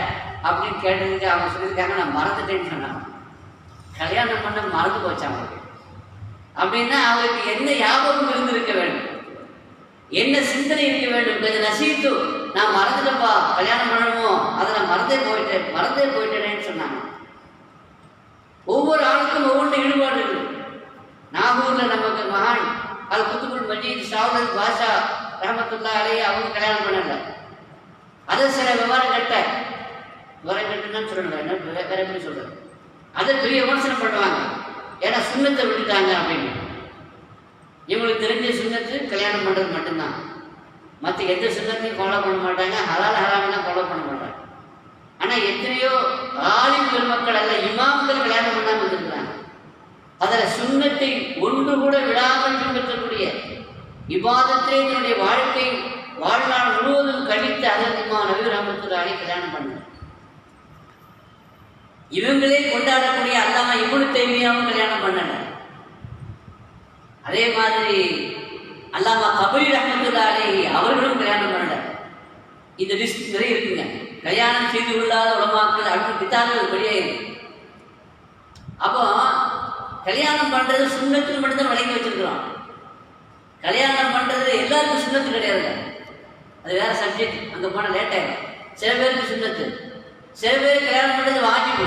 அப்படின்னு கேட்டதுக்கு அவங்க சொல்லியிருக்காங்க, நான் மறந்துட்டேன்னு சொன்னாங்க. கல்யாணம் பண்ண மறந்து போச்சு அவங்களுக்கு. அப்படின்னா அவருக்கு என்ன ஞாபகம் இருந்திருக்க வேண்டும், என்ன சிந்தனை இருக்க வேண்டும். கொஞ்சம் நசீத்து, நான் மறந்துட்டப்பா, கல்யாணம் பண்ணணுமோ அதை நான் மறந்தே போயிட்டேனேன்னு சொன்னாங்க. ஒவ்வொரு ஆளுக்கும் ஒவ்வொரு ஈடுபாடு இருக்குது. நாகூர்ல நமக்கு மகான் அல் குத்துபுல் மஜீத் ஷாவுல் பாஷா ரஹ்மத்துல்லாஹி அலைஹி அவங்க கல்யாணம் பண்ணல. அதை சில விவரம் கட்டுன்னு சொல்லல, என்ன வேற எப்படி சொல்றது, அதை பெரிய விமர்சனம் பண்ணுவாங்க. ஏன்னா சுண்ணத்தை விட்டுட்டாங்க அப்படின்னு. இவங்களுக்கு தெரிஞ்ச சுண்ணத்து கல்யாணம் பண்ணுறது மட்டும்தான், மற்ற எந்த சுண்ணத்தையும் ஃபாலோ பண்ண மாட்டாங்க, ஹராமெல்லாம் ஃபாலோ பண்ண மாட்டாங்க. ஆனால் எத்தனையோ ஆலிம் பெருமக்கள் அல்ல இமாம்கள் கல்யாணம் பண்ணாமல் இருந்திருக்கிறாங்க. அதில் சுண்ணத்தை ஒன்று கூட விடாமல் பின்பற்றக்கூடிய இபாதத்தை என்னுடைய வாழ்நாள் முழுவதும் கழித்து அதற்கு இமாம் நபி ரஹ்மத்துல்லாஹி கல்யாணம் பண்ணார். இவங்களே கொண்டாடக்கூடிய அல்லாமா இப்னு தைமியாவும் கல்யாணம் பண்ணல. அதே மாதிரி அல்லாமா கபீர் ரஹ்மத்துல்லாஹி அவர்களும் கல்யாணம் பண்ணல. இந்த லிஸ்ட் நிறைய இருக்குங்க. கல்யாணம் செய்து கொள்ளாத உலமாக்கள் அடுத்த கிதாபுகள் வெளியே இருக்கு. அப்போ கல்யாணம் பண்றது சுண்ணத்துக்கு மட்டும்தான் வழங்கி வச்சிருக்கிறோம். கல்யாணம் பண்றது எல்லாருக்கும் சுண்ணத்து கிடையாது, அது வேற சப்ஜெக்ட், அங்கே போனால் லேட் ஆகிடும். சில பேருக்கு சுண்ணத்து, சில பேர் கல்யாணம் பண்ணுறது வாஜிபு,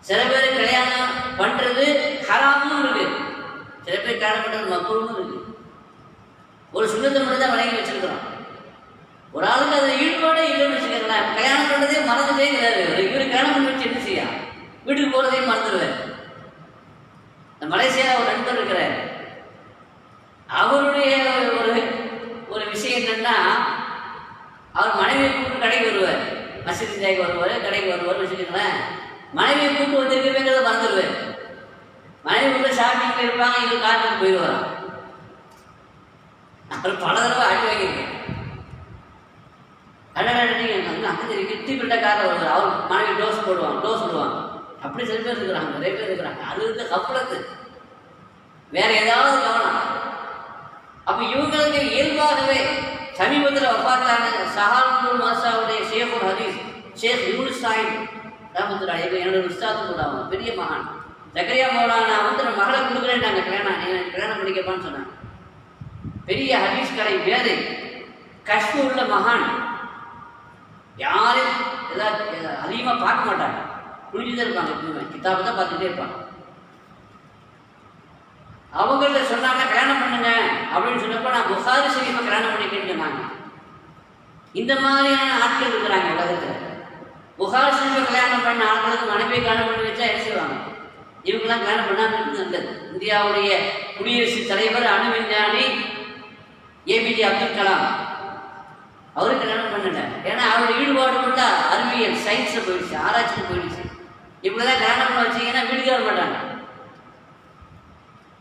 சில பேர் கல்யாணம் பண்ணுறது ஹராமும் இருக்கு, சில பேர் கல்யாணம் பண்ணுறது மக்ரூமும் இருக்கு. ஒரு சுண்ணத்தை மட்டும் தான் வழங்கி வச்சிருக்கிறோம். ஒரு ஆளுக்கு அதில் ஈடுபாடே இல்லைன்னு வச்சுக்கோங்களேன். கல்யாணம் பண்ணுறதே மறந்துட்டே கிடையாது. இவர் கல்யாணம் பண்ணி வச்சு என்ன செய்யா, வீட்டுக்கு போகிறதையும் மறந்துடுவார். இந்த மலேசியாவில் ஒரு நண்பர் இருக்கிறார். அவருடைய ஒரு விஷயம் என்னன்னா, அவர் மனைவியை கூப்பிட்டு கடைக்கு வருவார், மசீது ஜாய்க்கு வருவார், கடைக்கு வருவார் வச்சுக்கோங்களேன். மனைவியை கூப்பிட்டு வந்திருக்கவேங்கிறத மறந்துடுவார். மனைவி கூட ஷாப்பிங்கில் இருப்பாங்க, இவர் காட்டுக்கு போயிடுவார். அப்புறம் பல தடவை ஆட்டி வாங்கியிருக்கேன். அங்கே கிட்டி பிள்ளைக்காரர் வருவார், அவர் மனைவி டோஸ் விடுவாங்க. அப்படி சில பேர் இருக்கிறாங்க, நிறைய பேர் இருக்கிறாங்க. அது கப்பலத்து வேற ஏதாவது கவனம். அப்போ இவங்களுக்கு இயல்பாகவே சமீபத்தில் வஃபாத்தான ஷஹானுல் மாசாவுடைய ஷேகுல் ஹதீஸ் ஷேக் யூனுஸ் சாஹிப் ரஹ்மத்துல்லாஹி அலைஹி என்னோட உஸ்தாது கூட, அவங்க பெரிய மகான். ஜக்கரியா மௌலானா நான் மகளை கொடுக்குறேன்ட்டாங்க, கல்யாணம் பண்ணிக்கப்பான்னு சொன்னாங்க. பெரிய ஹதீஸ் கடை வேறு கஷ்டம் உள்ள மகான். யாரும் ஏதாவது அதிகமாக பார்க்க மாட்டாங்க, புரிஞ்சுதான் இருப்பாங்க. எப்பவுமே கிதாபை தான் பார்த்துட்டே இருப்பாங்க. அவங்கள்ட்ட சொன்னாங்க கல்யாணம் பண்ணுங்க அப்படின்னு சொன்னப்போ, நான் புகாரி ஷரீஃபை கல்யாணம் பண்ணிக்கேன்னு சொன்னாங்க. இந்த மாதிரியான ஆட்கள் இருக்கிறாங்க உலகத்தில். புகாரி ஷரீஃபை கல்யாணம் பண்ண ஆட்களுக்கு மனைவியை கல்யாணம் பண்ணி வச்சா என்ன செய்வாங்க? இவங்கெல்லாம் கல்யாணம் பண்ணாமல் இருக்குது நல்லது. இந்தியாவுடைய குடியரசுத் தலைவர் அணு விஞ்ஞானி ஏபிஜே அப்துல் கலாம் அவருக்கு கல்யாணம் பண்ணல. ஏன்னா அவருடைய ஈடுபாடு கொண்டா அறிவியல் சயின்ஸில் போயிடுச்சு, ஆராய்ச்சிக்கு போயிடுச்சு. இப்படிதான் கல்யாணம் பண்ண வச்சிங்கன்னா வீட்டுக்கு வர மாட்டாங்க.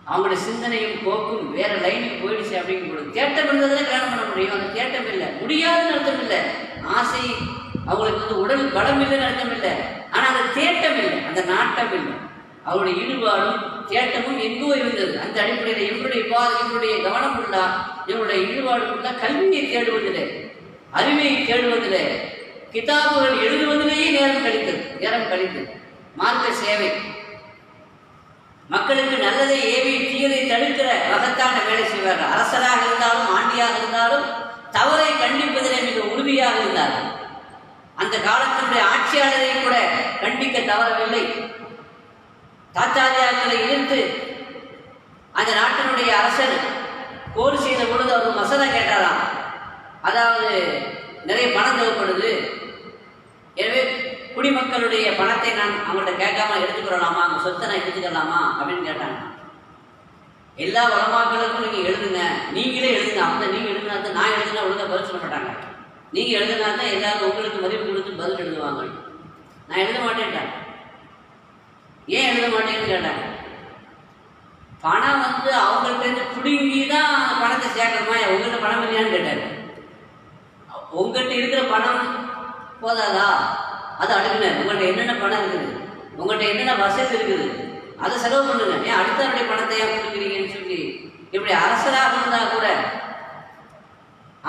அவங்களுடைய சிந்தனையும் போக்கும் வேற லைனுக்கு போயிடுச்சு. அப்படிங்கும்போது தேட்டம் இருந்ததுல கல்யாணம் பண்ண முடியும். அந்த தேட்டம் இல்லை, முடியாதுன்னு அர்த்தம் இல்லை. ஆசை அவங்களுக்கு உடல் பலம் இல்லைன்னு அர்த்தம் இல்லை. ஆனால் அந்த தேட்டம் இல்லை, அந்த நாட்டம் இல்லை. அவருடைய ஈடுபாடும் தேட்டமும் எங்கோ இருந்தது. அந்த அடிப்படையில் இவருடைய கவனம் உள்ளா, இவருடைய ஈடுபாடு உள்ளா கல்வியை தேடுவதில்லை, அறிவியை தேடுவதில்லை, கிதாபுகள் எழுதுவதிலேயே நேரம் கழித்தது. மார்க்க சேவை, மக்களுக்கு நல்லதை ஏவி தீயதை தடுக்கிற மகத்தான வேலை செய்வார். அரசராக இருந்தாலும் ஆண்டியாக இருந்தாலும் தவறை கண்டிப்பதிலே மிக உறுதியாக இருந்தார்கள். அந்த காலத்தினுடைய ஆட்சியாளரை கூட கண்டிக்க தவறவில்லை. தாத்தாரியாக்களை எதிர்த்து அந்த நாட்டினுடைய அரசர் போர் செய்த பொழுது அவர் மசோதா கேட்டாராம். அதாவது நிறைய பணம் தேவைப்படுது, எனவே குடிமக்களுடைய பணத்தை நான் அவங்கள்ட்ட கேட்காம எடுத்துக்கிறலாமா, அவங்க சொத்தை நான் எடுத்துக்கலாமா அப்படின்னு கேட்டாங்க. எல்லா உலமாக்களுக்கும் நீங்கள் எழுதுங்க, நீங்களே எழுதுங்க. அப்போ நீங்கள் எழுதுனா தான், நான் எழுதுனா ஒழுங்காக பதில் சொல்ல மாட்டாங்க. நீங்கள் எழுதுனா தான் எல்லாரும் உங்களுக்கு மதிப்பு கொடுத்து பதில் எழுதுவாங்க. நான் எழுத மாட்டேன்ட்டேன். ஏன் எழுத மாட்டேன்னு கேட்டாங்க. பணம் அவங்கள்ட்ட பிடுங்கி தான் பணத்தை சேர்க்கணுமா, உங்கள்கிட்ட பணம் இல்லையான்னு கேட்டாரு. உங்கள்கிட்ட இருக்கிற பணம் போதாதா, அது அடுக்குனர். உங்கள்கிட்ட என்னென்ன பணம் இருக்குது, உங்கள்கிட்ட என்னென்ன வசதி இருக்குது அதை செலவு பண்ணுங்க, ஏன் அடுத்தவருடைய பணத்தை ஏன் கொடுக்குறீங்கன்னு சொல்லி இப்படி அரசராக இருந்தால் கூட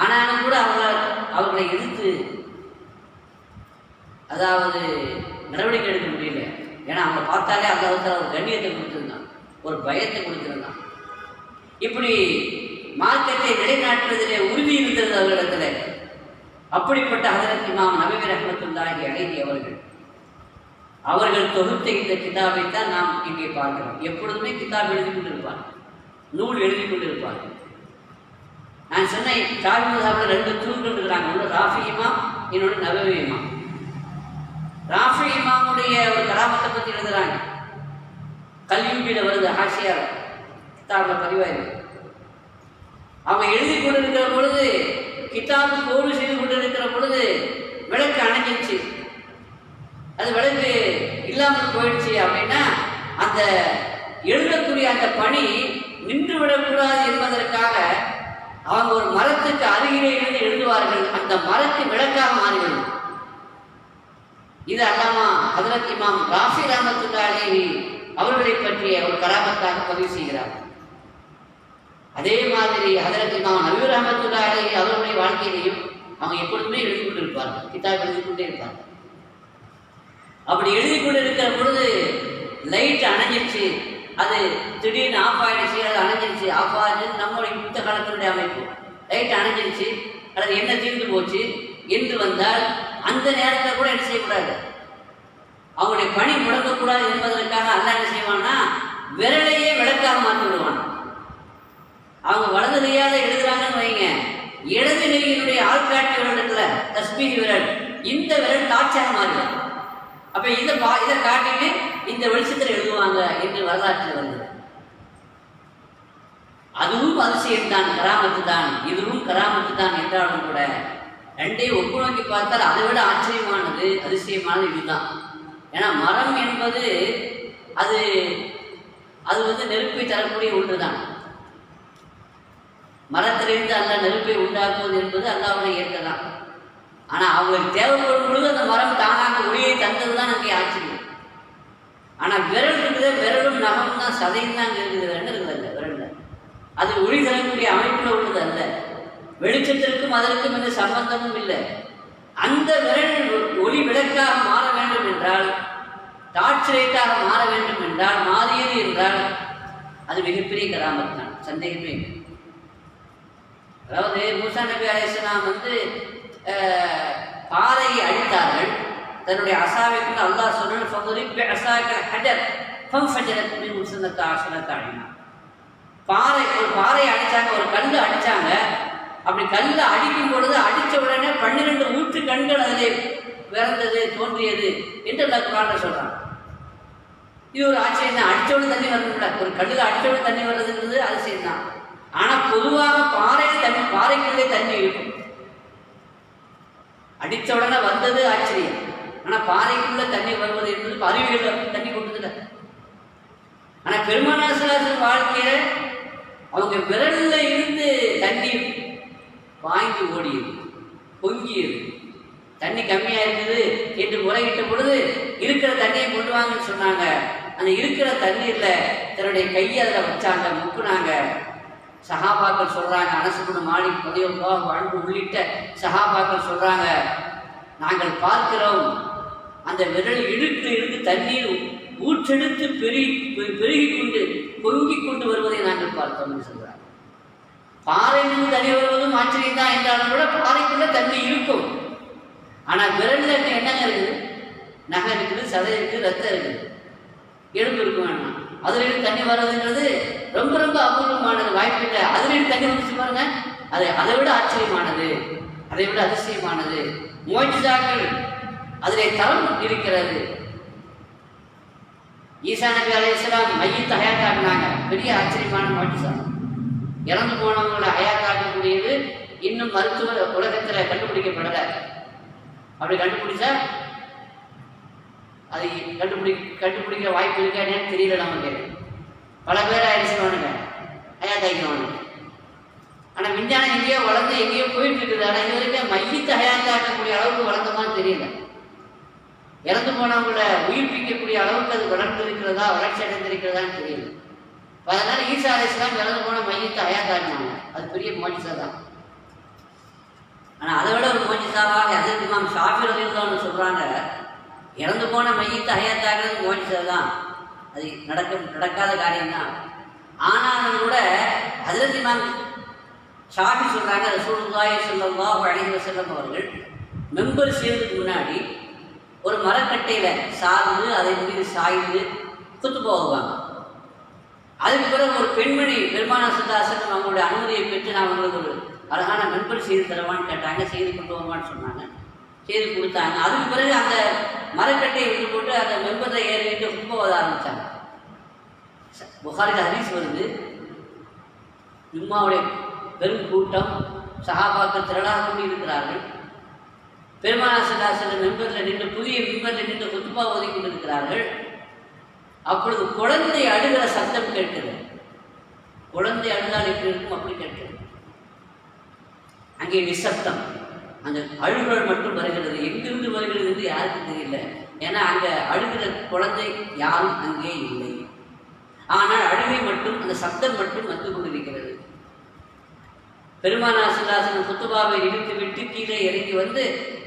ஆனாலும் கூட அவர்களை எதிர்த்து அதாவது நடவடிக்கை எடுக்க முடியல. ஏன்னா அவங்க பார்த்தாலே அல்லாஹ் ஒரு கண்ணியத்தை கொடுத்துருந்தான், ஒரு பயத்தை கொடுத்துருந்தான். இப்படி மார்க்கத்தை நிலைநாட்டுவதிலே உறுதி இருந்தது அவர்களிடத்தில். அப்படிப்பட்ட ஹஜ்ரத் இமாம் நபவி ரஹ்மத்துல்லாஹி அலைஹி அவர்கள் தொகுத்த இந்த கிதாபைத்தான் நாம் இங்கே பார்க்கிறோம். எப்பொழுதுமே கிதாப் எழுதி கொண்டிருப்பார், நூல் எழுதி கொண்டிருப்பார். நான் சொன்னேன் ஷாஃபி மذஹபில் 2 தூண்கள் இருக்கிறாங்க, ஒன்று ராஃபி இமாம், இன்னொன்று நபவி இமாம். ராஃபி இமாமுடைய ஒரு கராமத்தை பற்றி எழுதுறாங்க, கல்வியில் வருது, ஹாஷியார் கிதாபில் பதிவாயிருக்கு. அவங்க எழுதி கொண்டிருக்கிற பொழுது, கிதாபு கோடு செய்து கொண்டிருக்கிற பொழுது விளக்கு அணைஞ்சிருச்சு. அது விளக்கு இல்லாமல் போயிடுச்சு அப்படின்னா அந்த எழுதக்கூடிய அந்த பணி நின்று விடக்கூடாது என்பதற்காக அவங்க ஒரு மரத்துக்கு அருகிலே இருந்து எழுதுவார்கள். அந்த மரத்து விளக்காக மாறிவிடும். இது அல்லாமா ஹஜ்ரத் இமாம் ராஃபி ரஹ்மத்துல்லாஹி அலைஹி அவர்களை பற்றிய ஒரு கராமத்தாக பதிவு செய்கிறார். அதே மாதிரி ஹஜ்ரத் இமாம் நபவி ரஹ்மத்துல்லாஹி அலைஹி அவர்களுடைய வாழ்க்கையிலையும் அவங்க எப்பொழுதுமே எழுதி கொண்டிருப்பார்கள், கிதாப் எழுதி கொண்டே இருப்பார்கள். அப்படி எழுதி கொண்டு இருக்கிற பொழுது லைட் அணைஞ்சிருச்சு, அது திடீர்னு ஆஃப் ஆகிடுச்சு, அது அணைஞ்சிருச்சு. ஆஃப் ஆகிடுச்சு நம்மளுடைய யுத்த காலத்தினுடைய அமைப்பு. லைட் அணைஞ்சிருச்சு அல்லது என்ன தீர்ந்து போச்சு என்று வந்தால் அந்த நேரத்தில் கூட என்ன செய்யக்கூடாது, அவங்களுடைய பணி முடங்கக்கூடாது என்பதற்காக அல்ல என்ன செய்வான்னா விரலையே விளக்காக மாற்றி விடுவான். அவங்க வலது கையால் எழுதுறாங்கன்னு வைங்க, இடது கையினுடைய ஆள்காட்டி விரல் இருக்குல்ல, தஸ்பீஹ் விரல், இந்த விரல் காட்சியாக மாறிடும். அப்ப இதை காட்டிட்டு இந்த வெளிச்சத்தில் எழுதுவாங்க என்று வரலாற்றில் வந்தது. அதுவும் அதிசயம் தான், கராமத்து தான். இதுவும் கராமத்து தான் என்றாலும் கூட ரெண்டையும் ஒப்பு நோக்கி பார்த்தால் அதை விட ஆச்சரியமானது, அதிசயமானது இதுதான். ஏன்னா மரம் என்பது அது நெருப்பை தரக்கூடிய ஒன்றுதான். மரத்திலிருந்து அல்ல நெருப்பை உண்டாக்குவது என்பது அல்லாஹ்வுடைய இயற்கை தான். ஆனால் அவங்களுக்கு தேவைப்படும் பொழுது அந்த மரம் தானாக ஒளியை தந்தது தான் அங்கே ஆச்சரியம். ஆனால் விரல் இருக்குது, விரலும் நகம் தான் சதையும் தான் இருக்குது, ரெண்டு இருக்குது அல்ல விரலில். அது ஒளி தரக்கூடிய அமைப்பில் உள்ளது அல்ல. வெளிச்சத்திற்கும் அதற்கும் எந்த சம்பந்தமும் இல்லை. அந்த விரல் ஒளி விளக்காக மாற வேண்டும் என்றால், டார்ச் லைட்டாக மாற வேண்டும் என்றால், மாறியது என்றால் அது மிகப்பெரிய கராமத் தான், சந்தேகமே இல்லை. அதாவது மூசா நபி அலைஹிஸ்ஸலாம் பாறையை அடித்தார்கள். தன்னுடைய அசாவை கொண்டு அல்லாஹ் சொல்றான், பாறை ஒரு பாறையை அடித்தாங்க, ஒரு கல் அடித்தாங்க. அப்படி கல்லை அடிக்கும் பொழுது அடித்த உடனே 12 ஊற்று கண்கள் அதிலே பிறந்தது, தோன்றியது என்று அந்த குர்ஆன்ல சொல்றாங்க. இது ஒரு ஆச்சரியம் தான். அடித்தோடு தண்ணி வரணும்ல, ஒரு கல்லில் அடித்தோடு தண்ணி வர்றதுங்கிறது அதிசயம் தான். ஆனால் பொதுவாக பாறைக்குள்ளே தண்ணி இருக்கும். அடித்த உடனே வந்தது ஆச்சரியம். ஆனால் பாறைக்குள்ள தண்ணி வருவது என்பது அருவிகளில் தண்ணி கொண்டதில்லை. ஆனால் பெருமானார் ஸல்லல்லாஹு வாழ்க்கையில அவங்க விரல்ல இருந்து தண்ணி வாங்கி ஓடியது, பொங்கியது. தண்ணி கம்மியாக இருக்குது என்று முறையிட்ட பொழுது இருக்கிற தண்ணியை கொண்டு வாங்கன்னு சொன்னாங்க. அந்த இருக்கிற தண்ணீரில் தன்னுடைய கையை அதில் வச்சாங்க, முக்குனாங்க. சஹாபாக்கள் சொல்கிறாங்க, அனஸ் இப்னு மாலிக் ரலியல்லாஹு அன்ஹு உள்ளிட்ட சஹாபாக்கள் சொல்கிறாங்க, நாங்கள் பார்க்கிறோம் அந்த விரல் இழுத்து இழுத்து தண்ணீர் ஊற்றெடுத்து பெருகி கொண்டு பொங்கி கொண்டு வருவதை நாங்கள் பார்த்தோம்னு சொல்கிறாங்க. பாறையிலிருந்து தண்ணி வருவதும் ஆச்சரியம் தான் என்றாலும் கூட பாறைக்குள்ள தண்ணி இருக்கும். ஆனால் விரல்ல என்னங்க இருக்குது, நகை இருக்குது, சதை இருக்குது, ரத்தம் இருக்குது, எலும்பு இருக்க வேண்டாம். அதுலேருந்து தண்ணி வர்றதுங்கிறது ரொம்ப ரொம்ப அபூர்வமானது, வாய்ப்பில்லை. அதுலேருந்து தண்ணி வந்துச்சு பாருங்க, அதை விட ஆச்சரியமானது, அதை விட அதிசயமானது. முஅஜிஸாக்கள் அதிலே தரம் இருக்கிறது. ஈசா நபி அலைஹிஸ்ஸலாம் மையத்தை ஹயாத்தாக்குனாங்க, பெரிய ஆச்சரியமான முஅஜிஸா. இறந்து போனவங்களை ஹயாத்தாக்கக்கூடியது இன்னும் மருத்துவ உலகத்தில் கண்டுபிடிக்கப்படலை. அப்படி கண்டுபிடிச்சா அதை கண்டுபிடிக்கிற வாய்ப்பு இருக்கா என்னன்னு தெரியல நமக்கு. பல பேர் ஆயிடுச்சுவானுங்க, ஹயாத்தாக்கிறவனுங்க. ஆனால் விஞ்ஞானம் எங்கேயோ வளர்ந்து எங்கேயோ போயிட்டு இருக்குது. ஆனால் இது வரைக்கும் மையத்தை ஹயாத்தாக்கக்கூடிய அளவுக்கு வளர்ந்தமான்னு தெரியல. இறந்து போனவங்களை உயிர்ப்பிக்கக்கூடிய அளவுக்கு அது வளர்ந்து இருக்கிறதா, வளர்ச்சி அடைந்திருக்கிறதான்னு தெரியல. அதனால ஈசா அலைஹிஸ்ஸலாம் இறந்து போன மையத்தை ஹயாத்தாக்குனாங்க. அது பெரிய மோஜிசா தான். ஆனால் அதை விட ஒரு மோஜிசாவாக ஹஜ்ரத் இமாம் ஷாஃபி ரலியல்லாஹு அன்ஹு சொல்கிறாங்க, இறந்து போன மையத்தை ஹயாத்தாக்குறது மோஜிசா தான், அது நடக்காத காரியம்தான். ஆனாலும் கூட ஹஜ்ரத் இமாம் ஷாஃபி சொல்கிறாங்க, ரசூலுல்லாஹி ஸல்லல்லாஹு அலைஹி வஸல்லம் அவர்கள் மெம்பர் செய்வதற்கு முன்னாடி ஒரு மரக்கட்டையில் சார்ந்து அதை மீது சாய்ந்து குத்து போவாங்க. அதுக்கு பிறகு ஒரு பெண்மணி பெருமானார் ஸல்லல்லாஹு அலைஹி வஸல்லம் அவங்களுடைய அனுமதியை பெற்று நான் உங்களுக்கு ஒரு அழகான மெம்பர் செய்து தருவான்னு கேட்டாங்க. செய்து கொண்டு வருவான்னு சொன்னாங்க. செய்து கொடுத்தாங்க. அதுக்கு பிறகு அந்த மரக்கட்டையை விட்டு போட்டு அந்த மெம்பரை ஏறிட்டு குத்து போக ஆரம்பித்தாங்க. புகாரில் ஹதீஸ் வருது, ஜும்மாவுடைய பெரும் கூட்டம் சஹாபாக்கள் திரளாக கூடியிருக்கிறார்கள். பெருமானார் ஸல்லல்லாஹு அலைஹி வஸல்லம் மெம்பரில் நின்று புதிய மெம்பரில் நின்று குத்துபா ஓதி கொண்டிருக்கிறார்கள். அப்பொழுது குழந்தை அழுகிற சத்தம் கேட்கிறது. குழந்தை அழுதால் எப்படி இருக்கும் அப்படி கேட்கிறது. அங்கே நிசப்தம், அந்த அழுகுகள் மட்டும் வருகிறது. எங்கிருந்து வருகிறது என்று யாருக்கும் தெரியல. ஏன்னா அங்கே அழுகிற குழந்தை யாரும் அங்கே இல்லை. ஆனால் அழுகை மட்டும், அந்த சப்தம் மட்டும் வந்து கொண்டிருக்கிறது. பெருமானார் ஸல்லல்லாஹு அலைஹி வஸல்லம் குத்துபாவை நிறுத்தி விட்டு கீழே இறங்கி வந்து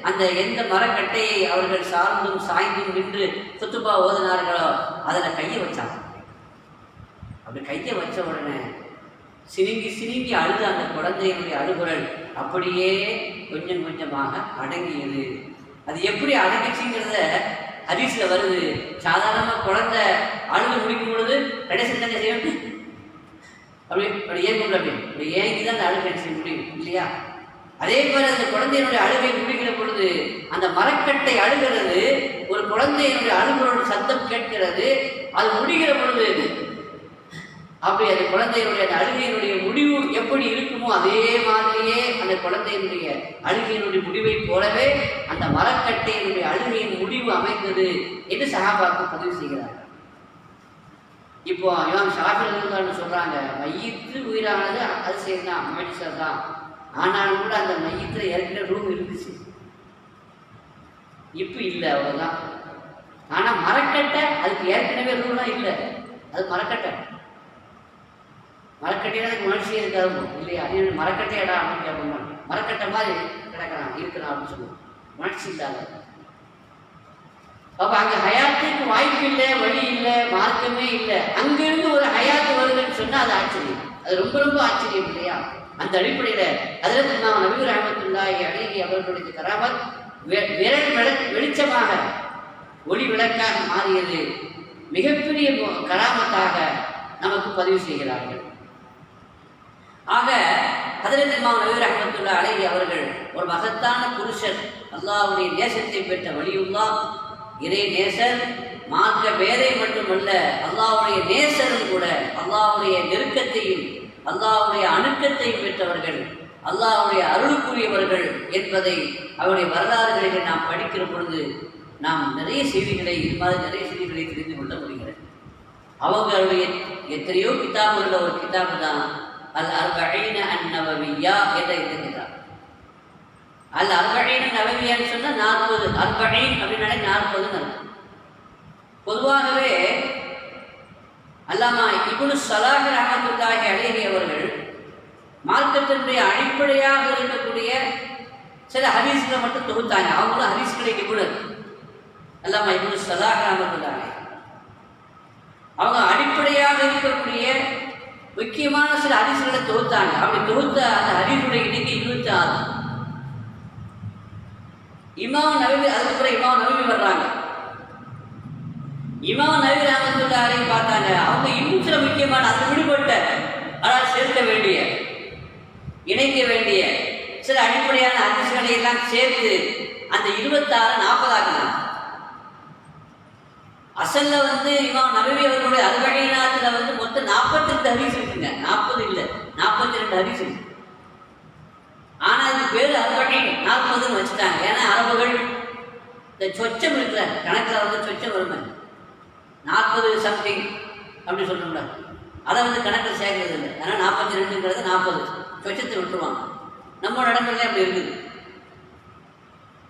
அந்த எந்த மரக்கட்டையை அவர்கள் சார்ந்தும் சாய்ந்தும் நின்று குத்துபா ஓதினார்களோ அதில் கையை வச்சாங்க. அப்படி கையை வச்ச உடனே சினுங்கி சினுங்கி அழுது அந்த குழந்தையினுடைய அழுகுரல் அப்படியே கொஞ்சம் கொஞ்சமாக அடங்கியது. அது எப்படி அடங்கிச்சுங்கிறத ஹதீஸில் வருது. சாதாரணமாக குழந்தை அழுது முடிக்கும் பொழுது கடைசி தங்க செய்யணும், அப்படி ஏங்கும்ல, அப்படி ஏங்கி தான் அந்த அழுகை செய்ய முடியும் இல்லையா? அதே மாதிரி அந்த குழந்தையினுடைய அழுகை முடிக்கிற பொழுது அந்த மரக்கட்டை அழுகிறது, ஒரு குழந்தையினுடைய அழுகுறோட சத்தம் கேட்கிறது. அது முடிகிற பொழுது அப்படி அந்த குழந்தையினுடைய அந்த அழுகையினுடைய முடிவு எப்படி இருக்குமோ அதே மாதிரியே அந்த குழந்தையினுடைய அழுகையினுடைய முடிவை போலவே அந்த மரக்கட்டையினுடைய அழுகையின் முடிவு அமைந்தது என்று சஹாபாக்கள் பதிவு செய்கிறார்கள். இப்போ இமாம் ஷாஃபி ரலியல்லாஹு சொல்றாங்க, மையத்து உயிரானது அது சரிதான், மோஜிசா தான். ஆனாலும் கூட அந்த மையத்தில் ஏற்கனவே ரூம் இருந்துச்சு, இப்போ இல்லை, அவ்வளோதான். ஆனால் மரக்கட்டை அதுக்கு ஏற்கனவே ரூம்லாம் இல்லை, அது மரக்கட்டை. மரக்கட்டையில் அதுக்கு உணர்ச்சியே இருக்காது இல்லையா? மரக்கட்டையடா அப்படின்னு கேட்போம். மரக்கட்டை மாதிரி கிடக்கிறான் இருக்கிறான் அப்படின்னு சொல்லுவோம், உணர்ச்சி இல்லாத. அப்போ அங்கே ஹயாத்துக்கு வாய்ப்பு இல்லை, வழி இல்லை, மார்க்கமே இல்லை. அங்கிருந்து ஒரு ஹயாத்து வருதுன்னு சொன்னால் அது ஆச்சரியம், அது ரொம்ப ரொம்ப ஆச்சரியம் இல்லையா? அந்த அடிப்படையில் ஹஜ்ரத் இமாம் நபி ரஹ்மத்துல்லாஹி அலைஹி அவர்களுடைய கராமத் வெளிச்சமாக ஒளி விளக்காக மாறியது மிகப்பெரிய கராமத்தாக நமக்கு பதிவு செய்கிறார்கள். ஆக ஹஜ்ரத் இமாம் நபி ரஹ்மத்துல்லாஹி அலைஹி அவர்கள் ஒரு மகத்தான புருஷர், அல்லாஹ்வுடைய நேசத்தை பெற்ற வலியுல்லாஹ், இறை நேசர், மார்க்க பேரை மட்டுமல்ல அல்லாஹ்வுடைய நேசரும் கூட, அல்லாஹ்வுடைய நெருக்கத்தையும் அல்லாஹ்வுடைய அணுக்கத்தையும் பெற்றவர்கள், அல்லாஹ்வுடைய அருளுக்குரியவர்கள் என்பதை அவருடைய வரலாறுகளில் நாம் படிக்கிற பொழுது நாம் நிறைய செய்திகளை, இது மாதிரி நிறைய செய்திகளை தெரிந்து கொள்ள முடிகிறது. அவங்களுடைய எத்தனையோ கிதாபுகளில் ஒரு கிதாபு தான் அல் அர்பஈன அன்-நவவிய்யா என்ற இந்த கிதாப். அல் அர்பஈன நவவியான்னு சொன்னால் 40, அர்பஈன் அப்படின்னாலே 40ன்னு அர்த்தம். பொதுவாகவே அல்லாமா இப்னு ஸலாஹ் ரஹ்மத்துல்லாஹி அலைஹி அவர்கள் மார்க்கத்தினுடைய அடிப்படையாக இருக்கக்கூடிய சில ஹதீஸ்களை மட்டும் தொகுத்தாங்க. அவங்களும் ஹதீஸ்களை நிபுணர். அல்லாமா இப்னு ஸலாஹ் ரஹ்மத்துல்லாஹி அவங்க அடிப்படையாக இருக்கக்கூடிய முக்கியமான சில ஹதீஸ்களை தொகுத்தாங்க. அப்படி தொகுத்த அந்த ஹதீஸுடைய எண்ணிக்கை 26. இமாம் நவவி, அதுக்கப்புறம் இமாம் நவவி வர்றாங்க. இமாம் நவவி ரஹ்மத்துல்லாஹி அலைஹி பார்த்தாங்க, அவங்க இன்னும் சில முக்கியமான அது விடுபட்ட ஆனால் சேர்க்க வேண்டிய, இணைக்க வேண்டிய சில அடிப்படையான ஹதீஸ்களை எல்லாம் சேர்த்து அந்த 26 40 ஆக்கினாங்க. அசல்ல இமாம் நவவி அவர்களுடைய அர்பஈனாத்துல மொத்தம் 42 ஹதீஸ் இருக்குங்க. 40 இல்லை, 42 ஹதீஸ் இருக்கு. ஆனால் அதுக்கு பேர் அர்பஈன் 40ன்னு வச்சுட்டாங்க. ஏன்னா அரபுகள் இந்த சொச்சம் இருக்கிற கணக்கில் சொச்சம் வருமே 40 சம்திங் அப்படி சொல்லக்கூடாது. அதை கணக்கில் சேர்க்கறது இல்லை. அதனால் 42ங்கிறது 40 சொச்சத்தை விட்டுருவாங்க. நம்ம நடைமுறையிலே அப்படி இருக்குது.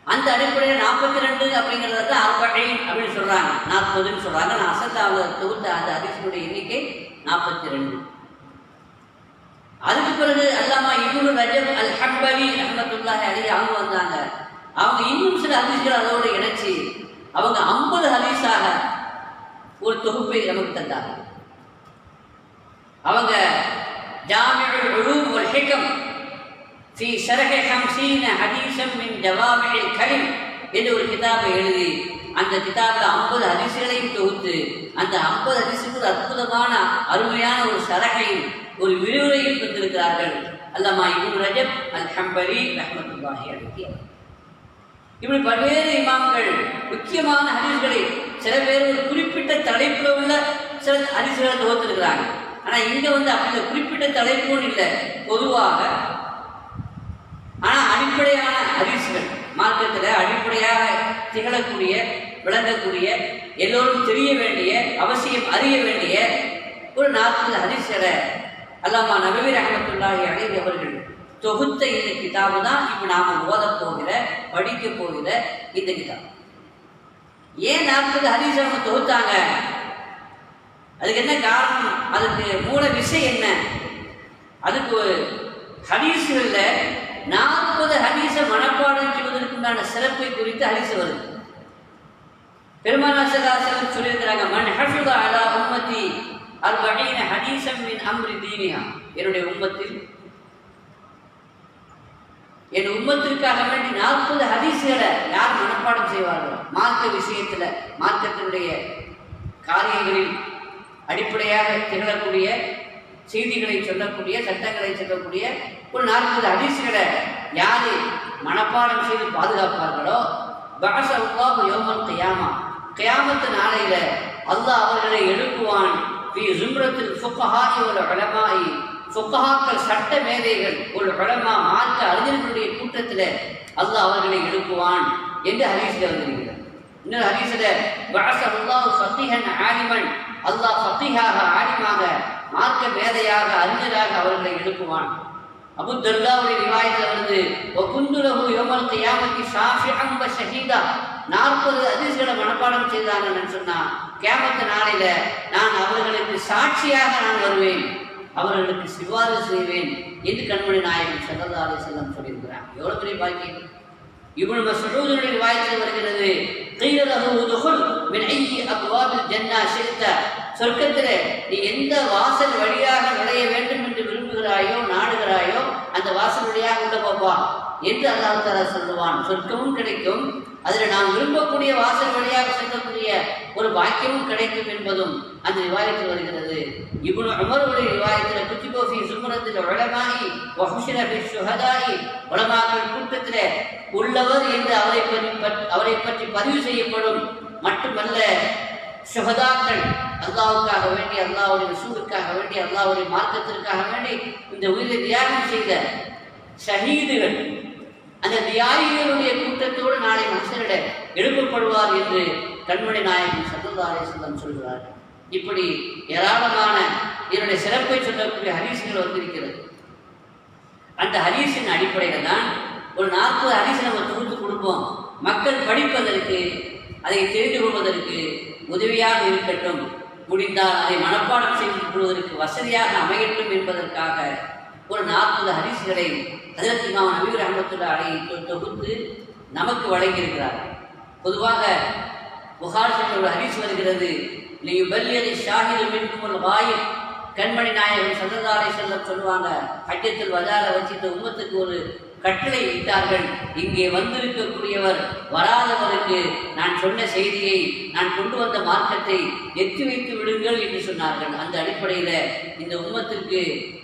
அந்த அடிப்படையில் 42 அப்படிங்கிறத தான் அர்பஈன் அப்படின்னு சொல்கிறாங்க, 40ன்னு சொல்கிறாங்க. நான் அசத்தாவில் தொகுத்த அந்த ஹதீஸுடைய எண்ணிக்கை 42. அதுக்கு பிறகு அல்லாமா இப்னு ரஜப் அல் ஹம்பலி ரஹ்மத்துல்லாஹி அலைஹி அவங்க வந்தாங்க. அவங்க இன்னும் சில ஹதீஸ்கள் அதோடு இணைச்சி அவங்க 50 ஹதீஸாக ஒரு தொகுப்பை நமக்கு தந்தாங்க. அவங்க ஜாமிஉல் உலூம் வல் ஹிகம் ஃபீ ஷரஹ் 50 ஹதீஸன் மின் ஜவாமிஇல் கலிம் என்ற ஒரு கிதாபை எழுதி அந்த கிதாபில் 50 ஹதீஸ்களையும் தொகுத்து அந்த 50 ஹதீஸுக்கு அற்புதமான அருமையான ஒரு ஷரஹையும் ஒரு விரிவுரையும் பெற்றிருக்கிறார்கள் அல்லாமா இப்னு ரஜப் அல் ஹம்பலி ரஹ்மத்துல்லாஹி அலைஹி. இப்படி பல்வேறு இமாம்கள் முக்கியமான ஹதீஸ்களை சில பேர் ஒரு குறிப்பிட்ட தலைப்பில் உள்ள சில ஹதீஸ்களை தொகுத்திருக்கிறாங்க. ஆனால் இங்கே அப்படி குறிப்பிட்ட தலைப்பும் இல்லை, பொதுவாக. ஆனால் அடிப்படையான ஹதீஸ்கள் மார்க்கத்தில் அடிப்படையாக திகழக்கூடிய விளங்கக்கூடிய எல்லோரும் தெரிய வேண்டிய அவசியம் அறிய வேண்டிய ஒரு 40 ஹதீஸ்களை அல்லாமா நபவி ரஹ்மத்துல்லாஹி அலைஹி அவர்கள் தொகுத்த இந்த கிதாபு தான் இப்போ நாம் ஓதப் போகிற படிக்க போகிற இந்த கிதாபு. ஏன் 40 ஹதீஸ் அவங்க தொகுத்தாங்க? அதுக்கு என்ன காரணம்? அதுக்கு மூல விஷயம் என்ன? அதுக்கு ஹதீஸ்களில் 40 ஹதீஸை மனப்பாடம் செய்வதற்குண்டான சிறப்பை குறித்து ஹதீஸ் வருது. பெருமானார் ஸல்லல்லாஹு அலைஹி வஸல்லம் சொல்லியிருக்கிறாங்க, மன் ஹஃபித அலா உம்மதி 40 ஹதீஸன் மின் அம்ரி தீனிஹா. என்னுடைய உம்மத்தில் என் உம்மத்திற்காக வேண்டி 40 ஹதீஸ்களை யார் மனப்பாடம் செய்வார்களோ, மார்க்க விஷயத்தில் மார்க்கத்தினுடைய காரியங்களில் அடிப்படையாக திகழக்கூடிய செய்திகளை சொல்லக்கூடிய சட்டங்களை சொல்லக்கூடிய ஒரு 40 ஹதீஸ்களை யார் மனப்பாடம் செய்து பாதுகாப்பார்களோ, பஅஸ அல்லாஹு யௌமல் கியாமா, கியாமத்து நாளையில அல்லாஹ் அவர்களை எழுப்புவான். ஃபீ ஸும்ரத்தில் ஃபுகஹாஇ வல் உலமாஇ, ஃபுகஹாக்கள் சட்ட மேதைகள், ஒரு உலமா மார்க்க அறிஞர்களுடைய கூட்டத்தில் அல்லாஹ் அவர்களை எழுப்புவான் என்று ஹதீஸில் வந்திருக்கிறது. இன்னொரு ஹதீஸில் பஅஸ அல்லாஹு ஃபகீஹன் ஆலிமன், அல்லாஹ் ஃபகீஹாக ஆலிமாக மார்க்க மேதையாக அறிஞராக அவர்களை எழுப்புவான். அபூ தர்தாவுடைய ரிவாயத்தில் வருது, வகுந்து லஹு யௌமல் கியாமத்தி ஷாஃபிஅன் வ ஷஹீதா. 40 ஹதீஸ்களை மனப்பாடம் செய்தாங்கன்னு சொன்னால் கியாமத்து நாளையில நான் அவர்களுக்கு சாட்சியாக நான் வருவேன், அவர்களுக்கு சிபாரிசு செய்வேன் என்று கண்மணி நாயகம் ஸல்லல்லாஹு அலைஹி வஸல்லம் சொல்லியிருக்கிறார். எவ்வளோ பெரிய பாக்கியம்! இப்னு மஸ்ஊதுடைய ரிவாயத்தில் வருகிறது, கீல லஹு உதுகுல் மின் ஐயி அப்வாபில் ஜன்னா ஷி'த. சொர்க்கத்திலே நீ எந்த வாசல் வழியாக நுழைய வேண்டும் என்று விரும்புகிறாயோ நாடுகிறாயோ அந்த வாசல் வழியாக உள்ள போப்பா என்று அல்லாஹ் தஆலா சொல்லுவான். சொர்க்கமும் கிடைக்கும், அதில் நாம் விரும்பக்கூடிய வாசல் வழியாக செல்லக்கூடிய ஒரு பாக்கியமும் கிடைக்கும் என்பதும் அந்த ரிவாயத்தில் வருகிறது. இப்னு உமருடைய ரிவாயத்தில் குத்திபு ஃபீ ஸும்ரத்தில் உலமாஇ வ ஹுஷிர ஃபீ ஷுஹதாஇ, உலமாக்கள் கூட்டத்தில் உள்ளவர் என்று அவரை பற்றி பதிவு செய்யப்படும். மட்டுமல்ல, ஷுஹதாக்கள், அல்லாஹ்வுக்காக வேண்டி, அல்லாஹ்வுடைய ரசூலுக்காக வேண்டி, அல்லாஹ்வுடைய மார்க்கத்திற்காக வேண்டி இந்த உயிரை தியாகம் செய்த ஷஹீதுகள், அந்த தியாகிகளுடைய கூட்டத்தோடு நாளை மனுஷரிட எழுப்பப்படுவார் என்று கண்மணி நாயகம் ஸல்லல்லாஹு அலைஹி வஸல்லம் சொல்கிறார்கள். இப்படி ஏராளமான இதனுடைய சிறப்பை சொல்லக்கூடிய ஹதீஸ்கள் வந்திருக்கிறது. அந்த ஹதீஸின் அடிப்படையில் தான் ஒரு 40 ஹதீஸை நம்ம தொகுத்து கொடுப்போம். மக்கள் படிப்பதற்கு, அதை தெரிந்து கொள்வதற்கு உதவியாக இருக்கட்டும், முடிந்தால் அதை மனப்பாடம் செய்து கொள்வதற்கு வசதியாக அமையட்டும் என்பதற்காக ஒரு 40 ஹதீஸ்களை ஹஜ்ரத் இமாம் நபவி ரஹ்மத்துல்லாஹி அலைஹி தொகுத்து நமக்கு வழங்கியிருக்கிறார். பொதுவாக புகாரில் ஒரு ஹதீஸ் வருகிறது, லியுபல்லிகி ஷாஹிது மின்குமுல் காயிப். கண்மணி நாயகம் ஸல்லல்லாஹு அலைஹி வஸல்லம் சொல்லுவாங்க, ஹஜ்ஜத்துல் வதால வச்சு இந்த உம்மத்துக்கு ஒரு கட்டளை இட்டார்கள், இங்கே வந்திருக்கக்கூடியவர் வராதவருக்கு நான் சொன்ன செய்தியை, நான் கொண்டு வந்த மார்க்கத்தை எத்தி வைத்து விடுங்கள் என்று சொன்னார்கள். அந்த அடிப்படையில் இந்த உம்மத்திற்கு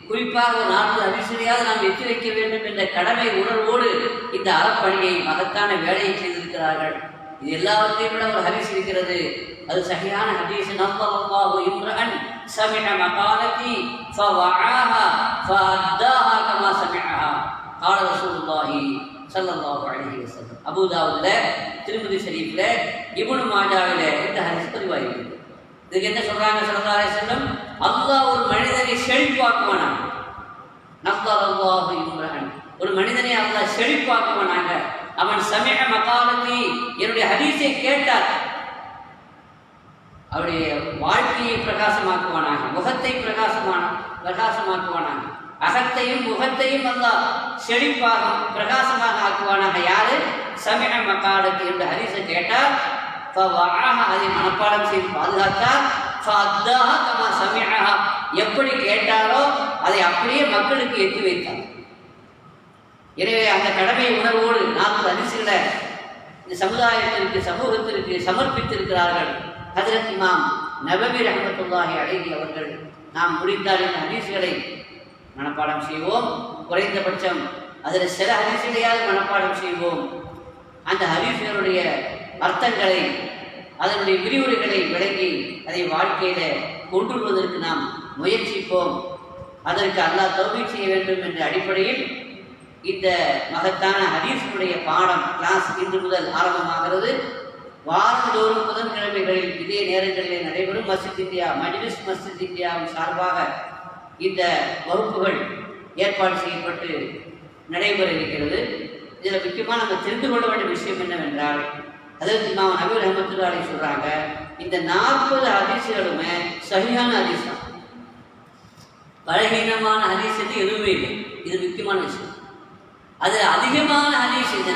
குறிப்பாக ஒரு 40 ஹதீஸ்களையாவது நாம் எத்தி வைக்க வேண்டும் என்ற கடமை உணர்வோடு இந்த அறப்பணியை மகத்தான வேலையை செய்திருக்கிறார்கள். இது எல்லாவற்றையும் விட ஒரு ஹதீஸ் இருக்கிறது, அது சஹீஹான ஹதீஸ். நல்லாஹு இம்ரஅன் சமிஅ மகாலதி ஃபவஆஹா ஃபஅத்தாஹா கமா சமிஅஹா கால ரசூலுல்லாஹி ஸல்லல்லாஹு அலைஹி வஸல்லம். அபூ தாவூத்ல, திருமதி ஷரீஃப்ல, இப்னு மாஜாவில இந்த ஹதீஸ் பதிவாகியிருக்கிறது. இதுக்கு என்ன சொல்றாங்க ஸல்லல்லாஹு அலைஹி வஸல்லம்? அல்லாஹ் ஒரு மனிதனை செழிப்பாக்குவானாக. நல்லாஹு இம்ரஅன், ஒரு மனிதனை அல்லாஹ் செழிப்பாக்குவானாக. அவன் சமீஅ மகாலத்தி என்னுடைய ஹதீஸை கேட்டார், அவருடைய வாழ்க்கையை பிரகாசமாக்குவானாக, முகத்தை பிரகாசமாக்குவானாக, அகத்தையும் முகத்தையும் அல்லாஹ் செழிப்பாக பிரகாசமாக ஆக்குவானாக. யாரு? சமீஅ மகாலத்தி என்ற ஹதீஸை கேட்டார், அதை மனப்பாடம் செய்து பாதுகாத்தார். எப்படி கேட்டாரோ அதை அப்படியே மக்களுக்கு எட்டி வைத்தார். எனவே அந்த கடமை உணர்வோடு 40 ஹதீஸ்களை இந்த சமூகத்திற்கு சமர்ப்பித்திருக்கிறார்கள் ஹஜ்ரத் இமாம் நபவி ரஹ்மத்துல்லாஹி அலைஹி அவர்கள். நாம் முடிந்தால் இந்த ஹதீஸ்களை மனப்பாடம் செய்வோம். குறைந்தபட்சம் அதில் சில ஹதீஸ்களையாவது மனப்பாடம் செய்வோம். அந்த ஹதீஸ்களுடைய அர்த்தங்களை, அதனுடைய விரிவுரைகளை விளங்கி அதை வாழ்க்கையில கொண்டுவதற்கு நாம் முயற்சிப்போம். அதற்கு அல்லாஹ் தௌஃபீக் செய்ய வேண்டும் என்ற அடிப்படையில் இந்த மகத்தான ஹதீஸுடைய பாடம் கிளாஸ் இன்று முதல் ஆரம்பமாகிறது. வாரந்தோறும் புதன்கிழமைகளில் இதே நேரங்களிலே நடைபெறும் மஸ்ஜித் இந்தியாவின் சார்பாக இந்த வகுப்புகள் ஏற்பாடு செய்யப்பட்டு நடைபெற இருக்கிறது. இதில் முக்கியமாக நம்ம தெரிந்து கொள்ள வேண்டிய விஷயம் என்னவென்றால், ஹஜ்ரத் இமாம் நபவி ரஹ்மத்துல்லாஹி அலைஹி சொல்றாங்க, இந்த 40 ஹதீஸ்களுமே சஹீஹான ஹதீஸ் தான். பலகீனமான ஹதீஸ் எதுவுமே இல்லை. இது முக்கியமான விஷயம். அதில் அதிகமான ஹதீஸ், இந்த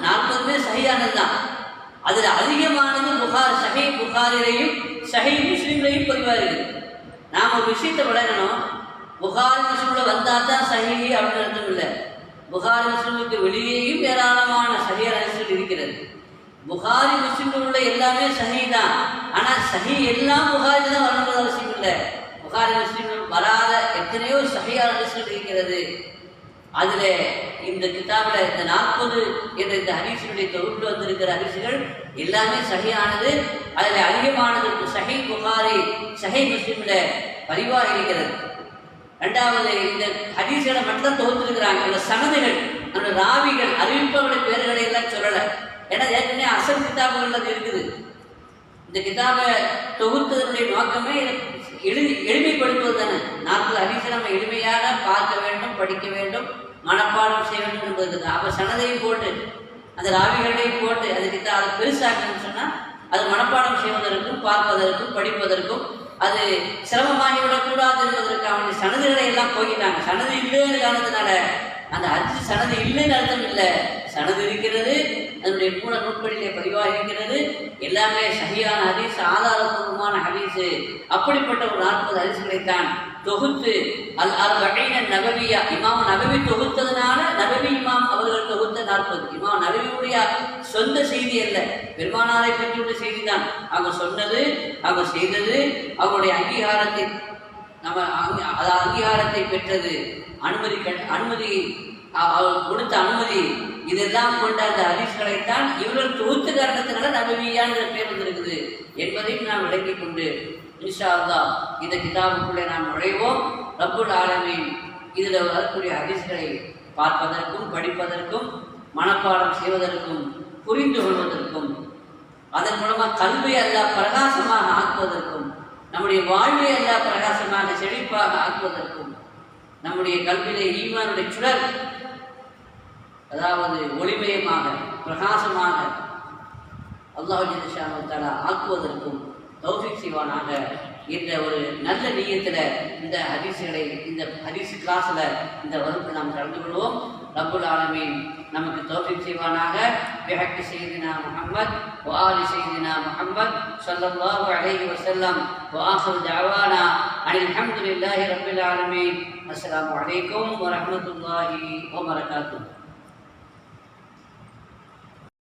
40மே சஹீஹானது தான். அதில் அதிகமானது சஹீஹ் புகாரிலையும் சஹீஹ் முஸ்லிம்லையும் பதிவாகிறது. நாம் ஒரு விஷயத்தை விளங்கணும். புகாரி முஸ்லிமில் வந்தால் தான் சஹீஹ் அப்படின்னு அர்த்தம் இல்லை. புகாரி முஸ்லிமுக்கு வெளியேயும் ஏராளமான சஹீஹ் ஹதீஸ்கள் இருக்கிறது. புகாரி முஸ்லிமில் உள்ள எல்லாமே சஹீஹ் தான். ஆனால் சஹீஹ் எல்லாம் புகாரி தான் வரணுங்கிறது அவசியம் இல்லை. புகாரி முஸ்லிமில் வராத எத்தனையோ சஹீஹ் ஹதீஸ்கள் இருக்கிறது. அதில் இந்த கிதாபில் இந்த 40 என்ற இந்த ஹதீஸுடைய தொகுப்பில் வந்திருக்கிற ஹதீஸுகள் எல்லாமே சஹீஹானது. அதில் அதிகமானது சஹீஹ் புகாரி சஹீஹ் முஸ்லிமில் பதிவாக இருக்கிறது. ரெண்டாவது, இந்த ஹதீஸ்களை மட்டும் தொகுத்திருக்கிறாங்க. அந்த சனதுகள், அந்த ராவிகள், அறிவிப்பவருடைய பேர்களை எல்லாம் சொல்லலை. ஏன்னா ஏற்கனவே அசல் கிதாபுகள் அது இருக்குது. இந்த கிதாபை தொகுத்ததனுடைய நோக்கமே எளிமைப்படுத்துவது தானே. 40 ஹதீஸை நம்ம எளிமையாக பார்க்க வேண்டும், படிக்க வேண்டும், மனப்பாடம் செய்ய வேண்டும் என்பது தான். அப்போ சனதையும் போட்டு அந்த ராவிகளையும் போட்டு அதுக்கு அதை பெருசாக்கணும்னு சொன்னால் அது மனப்பாடம் செய்வதற்கும் பார்ப்பதற்கும் படிப்பதற்கும் அது சிரமமாகிவிடக்கூடாது என்பதற்காக சனதுகளை எல்லாம் போய்கிட்டாங்க. சனது இல்லைன்னு காரணத்தினால அந்த ஹதீஸ் சனது இல்லைன்னு அர்த்தம் இல்லை. சனது இருக்கிறது, அதனுடைய மூல நூற்படியிலே பதிவாக இருக்கிறது. எல்லாமே சஹீஹான ஹதீஸ், ஆதாரபூர்வமான ஹதீஸ். அப்படிப்பட்ட ஒரு 40 ஹதீஸ்களைத்தான் தொகுத்து அல்-40 நபவியா இமாம் நபவி தொகுத்ததுனால நபவி இமாம் அவர்கள் தொகுத்த 40. இமாம் நபவியுடைய சொந்த செய்தி அல்ல, பெருமானாரை பற்றியுள்ள செய்தி தான். அவங்க சொன்னது, அவங்க செய்தது, அவங்களுடைய அங்கீகாரத்தை அங்கீகாரத்தை பெற்றது, அனுமதி கொடுத்த அனுமதி, இதெல்லாம் கொண்ட அந்த ஹதீஸ்களைத்தான் இவர்கள் தொகுத்த காரணத்தினால நபவியான பேர் வந்திருக்குது என்பதையும் நாம் விளங்கிக் கொண்டு இன்ஷா அல்லாஹ் இந்த கிதாபுக்குள்ளே நாம் நுழைவோம். ரப்புல் ஆலமீன் இதில் வரக்கூடிய ஹதீஸ்களை பார்ப்பதற்கும் படிப்பதற்கும் மனப்பாடம் செய்வதற்கும் புரிந்து கொள்வதற்கும் அதன் மூலமாக கல்வியை அல்லாஹ் பிரகாசமாக ஆக்குவதற்கும் நம்முடைய வாழ்வை அல்லாஹ் பிரகாசமாக செழிப்பாக ஆக்குவதற்கும் நம்முடைய கல்வியிலே ஈமானுடைய சுடர், அதாவது ஒளிமயமாக பிரகாசமாக அல்லாஹ் ஜல்ல ஷானஹு தஆலா ஆக்குவதற்கும் தௌஃபீக் செய்வானாக என்ற ஒரு நல்ல நியத்தில் இந்த ஹதீஸ்களை, இந்த ஹதீஸ் கிளாஸில் இந்த வகுப்பில் நாம் கலந்து கொள்வோம். ரப்புல் ஆலமீன் நமக்கு தௌஃபீக் செய்வானாக. பிஹக்கி சய்யிதினா முஹம்மத் வ ஆலி சய்யிதினா முஹம்மத் ஸல்லல்லாஹு அலைஹி வஸல்லம் வ ஆகிரு தஅவானா அனில் ஹம்துலில்லாஹி ரப்பில் ஆலமீன். அஸ்ஸலாமு அலைக்கும் வ ரஹ்மத்துல்லாஹி வ பரகாத்துஹு.